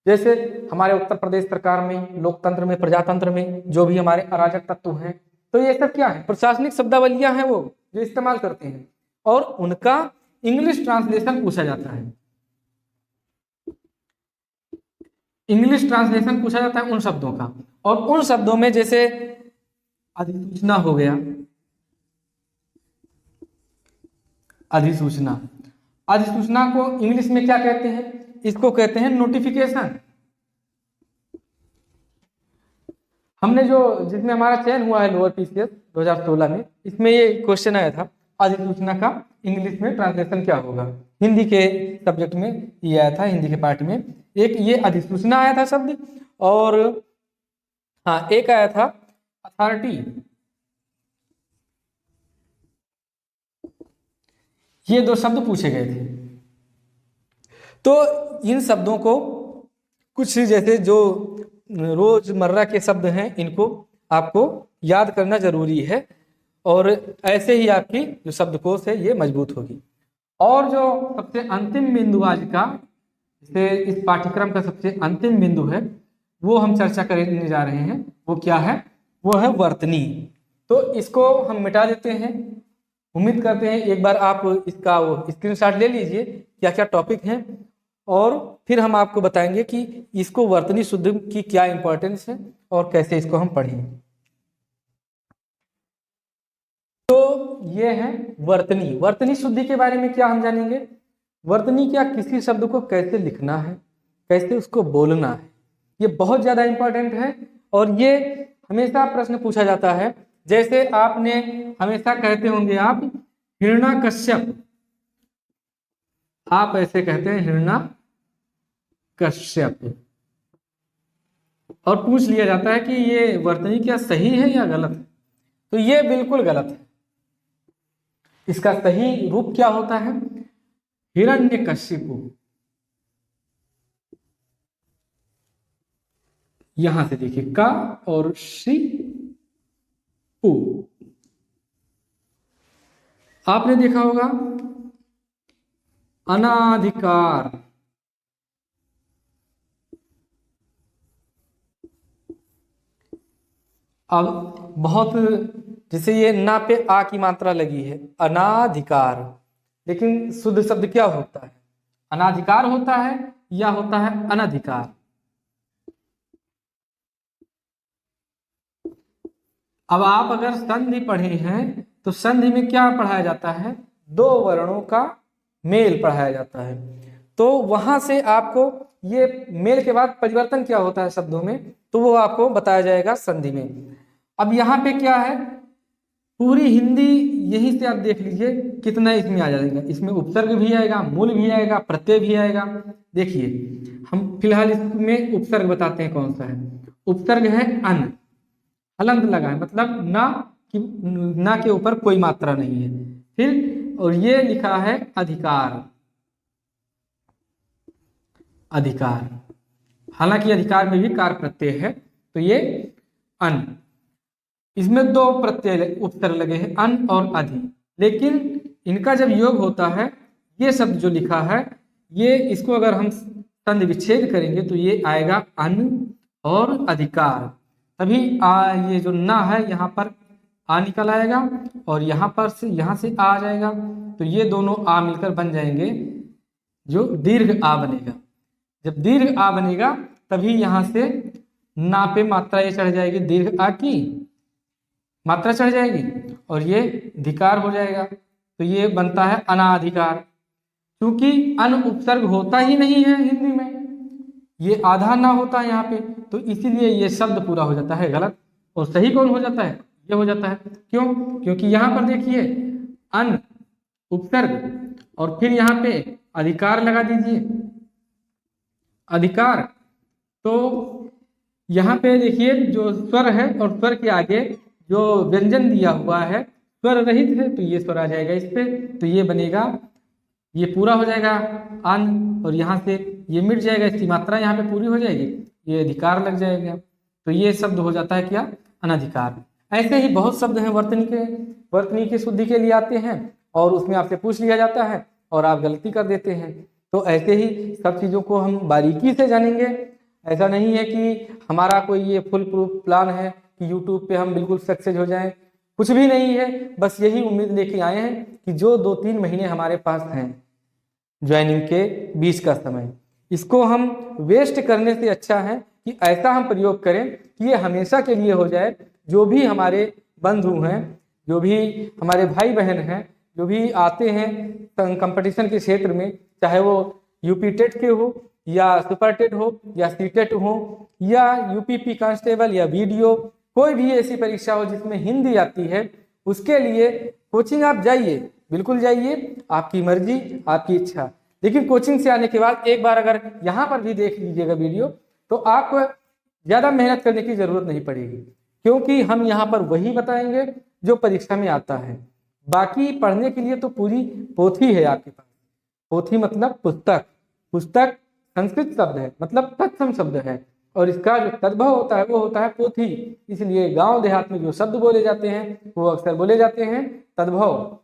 जैसे हमारे उत्तर प्रदेश सरकार में, लोकतंत्र में, प्रजातंत्र में जो भी हमारे अराजक तत्व हैं, तो ये सब क्या है, प्रशासनिक शब्दावलियां हैं वो जो इस्तेमाल करते हैं, और उनका इंग्लिश ट्रांसलेशन पूछा जाता है। इंग्लिश ट्रांसलेशन पूछा जाता है उन शब्दों का, और उन शब्दों में जैसे अधिसूचना हो गया, अधिसूचना, अधिसूचना को इंग्लिश में क्या कहते हैं, इसको कहते हैं नोटिफिकेशन। हमने जो जिसमें हमारा चयन हुआ है लोअर पीसीएस 2016 में, इसमें ये क्वेश्चन आया था अधिसूचना का इंग्लिश में ट्रांसलेशन क्या होगा। हिंदी के सब्जेक्ट में ये आया था, हिंदी के पार्ट में एक ये अधिसूचना आया था शब्द, और हाँ एक आया था अथॉरिटी। ये दो शब्द पूछे गए थे। तो इन शब्दों को कुछ जैसे जो रोजमर्रा के शब्द हैं इनको आपको याद करना जरूरी है, और ऐसे ही आपकी जो शब्दकोश है ये मजबूत होगी। और जो सबसे अंतिम बिंदु आज का, जैसे इस पाठ्यक्रम का सबसे अंतिम बिंदु है, वो हम चर्चा करने जा रहे हैं, वो क्या है, वो है वर्तनी। तो इसको हम मिटा देते हैं। उम्मीद करते हैं एक बार आप इसका वो स्क्रीनशॉट ले लीजिए क्या क्या टॉपिक हैं, और फिर हम आपको बताएंगे कि इसको वर्तनी शुद्ध की क्या इंपॉर्टेंस है और कैसे इसको हम पढ़ें। तो ये है वर्तनी। वर्तनी शुद्धि के बारे में क्या हम जानेंगे, वर्तनी क्या, किसी शब्द को कैसे लिखना है, कैसे उसको बोलना है, ये बहुत ज्यादा इंपॉर्टेंट है। और ये हमेशा प्रश्न पूछा जाता है। जैसे आपने हमेशा कहते होंगे आप हिरण्यकश्यप, आप ऐसे कहते हैं हिरण्यकश्यप, और पूछ लिया जाता है कि ये वर्तनी क्या सही है या गलत है, तो ये बिल्कुल गलत है। इसका सही रूप क्या होता है, हिरण्यकशिपु। यहां से देखिए का और शी पू, आपने देखा होगा अनाधिकार, अब बहुत जैसे ये ना पे आ की मात्रा लगी है, अनाधिकार, लेकिन शुद्ध शब्द क्या होता है, अनाधिकार होता है या होता है अनधिकार। अब आप अगर संधि पढ़े हैं तो संधि में क्या पढ़ाया जाता है, दो वर्णों का मेल पढ़ाया जाता है। तो वहां से आपको ये मेल के बाद परिवर्तन क्या होता है शब्दों में, तो वो आपको बताया जाएगा संधि में। अब यहाँ पे क्या है, पूरी हिंदी यहीं से आप देख लीजिए कितना इसमें आ जाएगा, इसमें उपसर्ग भी आएगा, मूल भी आएगा, प्रत्यय भी आएगा। देखिए हम फिलहाल इसमें उपसर्ग बताते हैं कौन सा है। उपसर्ग है अन, हलंत लगा है, मतलब ना के ऊपर कोई मात्रा नहीं है। फिर और ये लिखा है अधिकार, अधिकार, हालांकि अधिकार में भी कार प्रत्यय है, तो ये अन, इसमें दो प्रत्यय उपसर्ग लगे हैं अन और अधि, लेकिन इनका जब योग होता है, ये शब्द जो लिखा है ये, इसको अगर हम संधि विच्छेद करेंगे तो ये आएगा अन और अधिकार। तभी ये जो ना है यहाँ पर आ निकल आएगा, और यहाँ पर से यहाँ से आ जाएगा, तो ये दोनों आ मिलकर बन जाएंगे जो दीर्घ आ बनेगा। जब दीर्घ आ बनेगा तभी यहाँ से ना पे मात्रा ये चढ़ जाएगी, दीर्घ आ की मात्रा चढ़ जाएगी, और ये धिकार हो जाएगा, तो ये बनता है अनाधिकार। क्योंकि अन उपसर्ग होता ही नहीं है हिंदी में, ये आधा ना होता है यहाँ पे, तो इसीलिए ये शब्द पूरा हो जाता है गलत। और सही कौन हो जाता है, ये हो जाता है। क्यों, क्योंकि यहाँ पर देखिए अन उपसर्ग और फिर यहाँ पे अधिकार लगा दीजिए, अधिकार। तो यहाँ पे देखिए जो स्वर है और स्वर के आगे जो व्यंजन दिया हुआ है स्वर रहित है, तो ये स्वर आ जाएगा इस पे, तो ये बनेगा, ये पूरा हो जाएगा अन, और यहाँ से ये मिट जाएगा, इसकी मात्रा यहाँ पे पूरी हो जाएगी, ये अधिकार लग जाएगा, तो ये शब्द हो जाता है क्या, अनधिकार। ऐसे ही बहुत शब्द हैं वर्तनी की शुद्धि के लिए आते हैं, और उसमें आपसे पूछ लिया जाता है और आप गलती कर देते हैं। तो ऐसे ही सब चीज़ों को हम बारीकी से जानेंगे। ऐसा नहीं है कि हमारा कोई ये फुल प्रूफ प्लान है कि यूट्यूब पे हम बिल्कुल सक्सेस हो जाएं, कुछ भी नहीं है। बस यही उम्मीद लेके आए हैं कि जो 2-3 महीने हमारे पास हैं ज्वाइनिंग के बीच का समय, इसको हम वेस्ट करने से अच्छा है कि ऐसा हम प्रयोग करें कि ये हमेशा के लिए हो जाए। जो भी हमारे बंधु हैं, जो भी हमारे भाई बहन हैं, जो भी आते हैं कंपटीशन के क्षेत्र में, चाहे वो यूपी टेट के हो या सुपर टेट हो या सीटेट हो या यूपीपी कांस्टेबल या वीडियो, कोई भी ऐसी परीक्षा हो जिसमें हिंदी आती है, उसके लिए कोचिंग आप जाइए, बिल्कुल जाइए, आपकी मर्जी, आपकी इच्छा। लेकिन कोचिंग से आने के बाद एक बार अगर यहाँ पर भी देख लीजिएगा वीडियो, तो आपको ज़्यादा मेहनत करने की ज़रूरत नहीं पड़ेगी, क्योंकि हम यहाँ पर वही बताएंगे जो परीक्षा में आता है। बाकी पढ़ने के लिए तो पूरी पोथी है आपके पास। पोथी मतलब पुस्तक, पुस्तक संस्कृत शब्द है, मतलब तत्सम शब्द है, और इसका जो तद्भव होता है वो होता है पोथी। इसलिए गांव देहात में जो शब्द बोले जाते हैं वो अक्सर बोले जाते हैं तद्भव,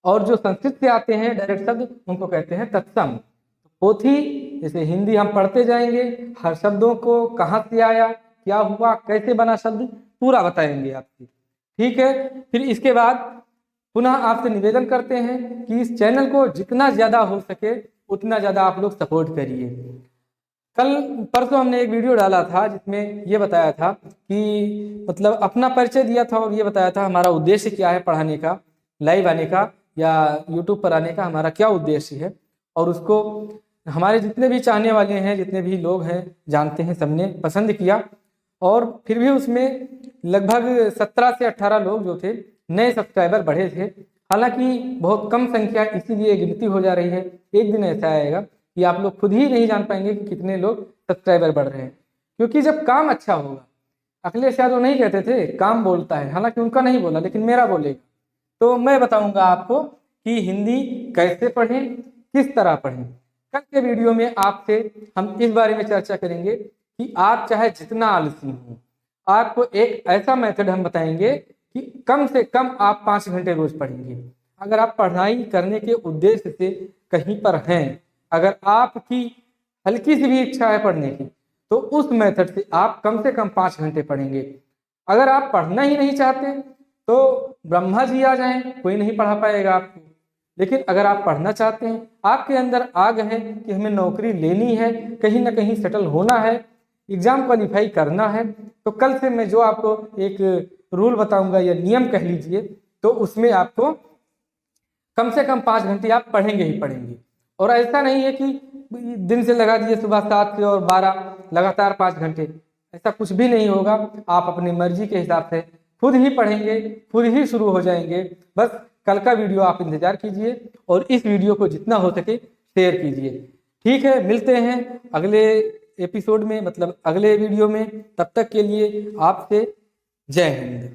और जो संस्कृत से आते हैं डायरेक्ट शब्द उनको कहते हैं तत्सम। पोथी जैसे हिंदी हम पढ़ते जाएंगे, हर शब्दों को कहाँ से आया, क्या हुआ, कैसे बना शब्द, पूरा बताएंगे आपको। ठीक है, फिर इसके बाद पुनः आपसे निवेदन करते हैं कि इस चैनल को जितना ज़्यादा हो सके उतना ज़्यादा आप लोग सपोर्ट करिए। कल परसों हमने एक वीडियो डाला था जिसमें ये बताया था कि मतलब अपना परिचय दिया था और ये बताया था हमारा उद्देश्य क्या है पढ़ाने का, लाइव आने का या यूट्यूब पर आने का हमारा क्या उद्देश्य है। और उसको हमारे जितने भी चाहने वाले हैं, जितने भी लोग हैं, जानते हैं, सबने पसंद किया। और फिर भी उसमें लगभग 17 से 18 लोग जो थे नए सब्सक्राइबर बढ़े थे। हालांकि बहुत कम संख्या, इसीलिए गिनती हो जा रही है। एक दिन ऐसा आएगा कि आप लोग खुद ही नहीं जान पाएंगे कि कितने लोग सब्सक्राइबर बढ़ रहे हैं, क्योंकि जब काम अच्छा होगा, अखिलेश यादव नहीं कहते थे काम बोलता है, हालांकि उनका नहीं बोला लेकिन मेरा बोलेगा, तो मैं बताऊंगा आपको कि हिंदी कैसे पढ़ें, किस तरह पढ़ें। कल के वीडियो में आपसे हम इस बारे में चर्चा करेंगे कि आप चाहे जितना आलसी हो, आपको एक ऐसा मेथड हम बताएंगे कि कम से कम आप 5 घंटे रोज पढ़ेंगे। अगर आप पढ़ाई करने के उद्देश्य से कहीं पर हैं, अगर आपकी हल्की सी भी इच्छा है पढ़ने की, तो उस मेथड से आप कम से कम 5 घंटे पढ़ेंगे। अगर आप पढ़ना ही नहीं चाहते तो ब्रह्मा जी आ जाएं, कोई नहीं पढ़ा पाएगा आपको। लेकिन अगर आप पढ़ना चाहते हैं, आपके अंदर आग है कि हमें नौकरी लेनी है, कहीं ना कहीं सेटल होना है, एग्जाम क्वालिफाई करना है, तो कल से मैं जो आपको एक रूल बताऊंगा या नियम कह लीजिए, तो उसमें आपको कम से कम 5 घंटे आप पढ़ेंगे ही पढ़ेंगे। और ऐसा नहीं है कि दिन से लगा दिए सुबह 7 से और 12 लगातार 5 घंटे, ऐसा कुछ भी नहीं होगा। आप अपनी मर्जी के हिसाब से खुद ही पढ़ेंगे, खुद ही शुरू हो जाएंगे। बस कल का वीडियो आप इंतजार कीजिए और इस वीडियो को जितना हो सके शेयर कीजिए। ठीक है, मिलते हैं अगले एपिसोड में, मतलब अगले वीडियो में। तब तक के लिए आपसे जय हिंद।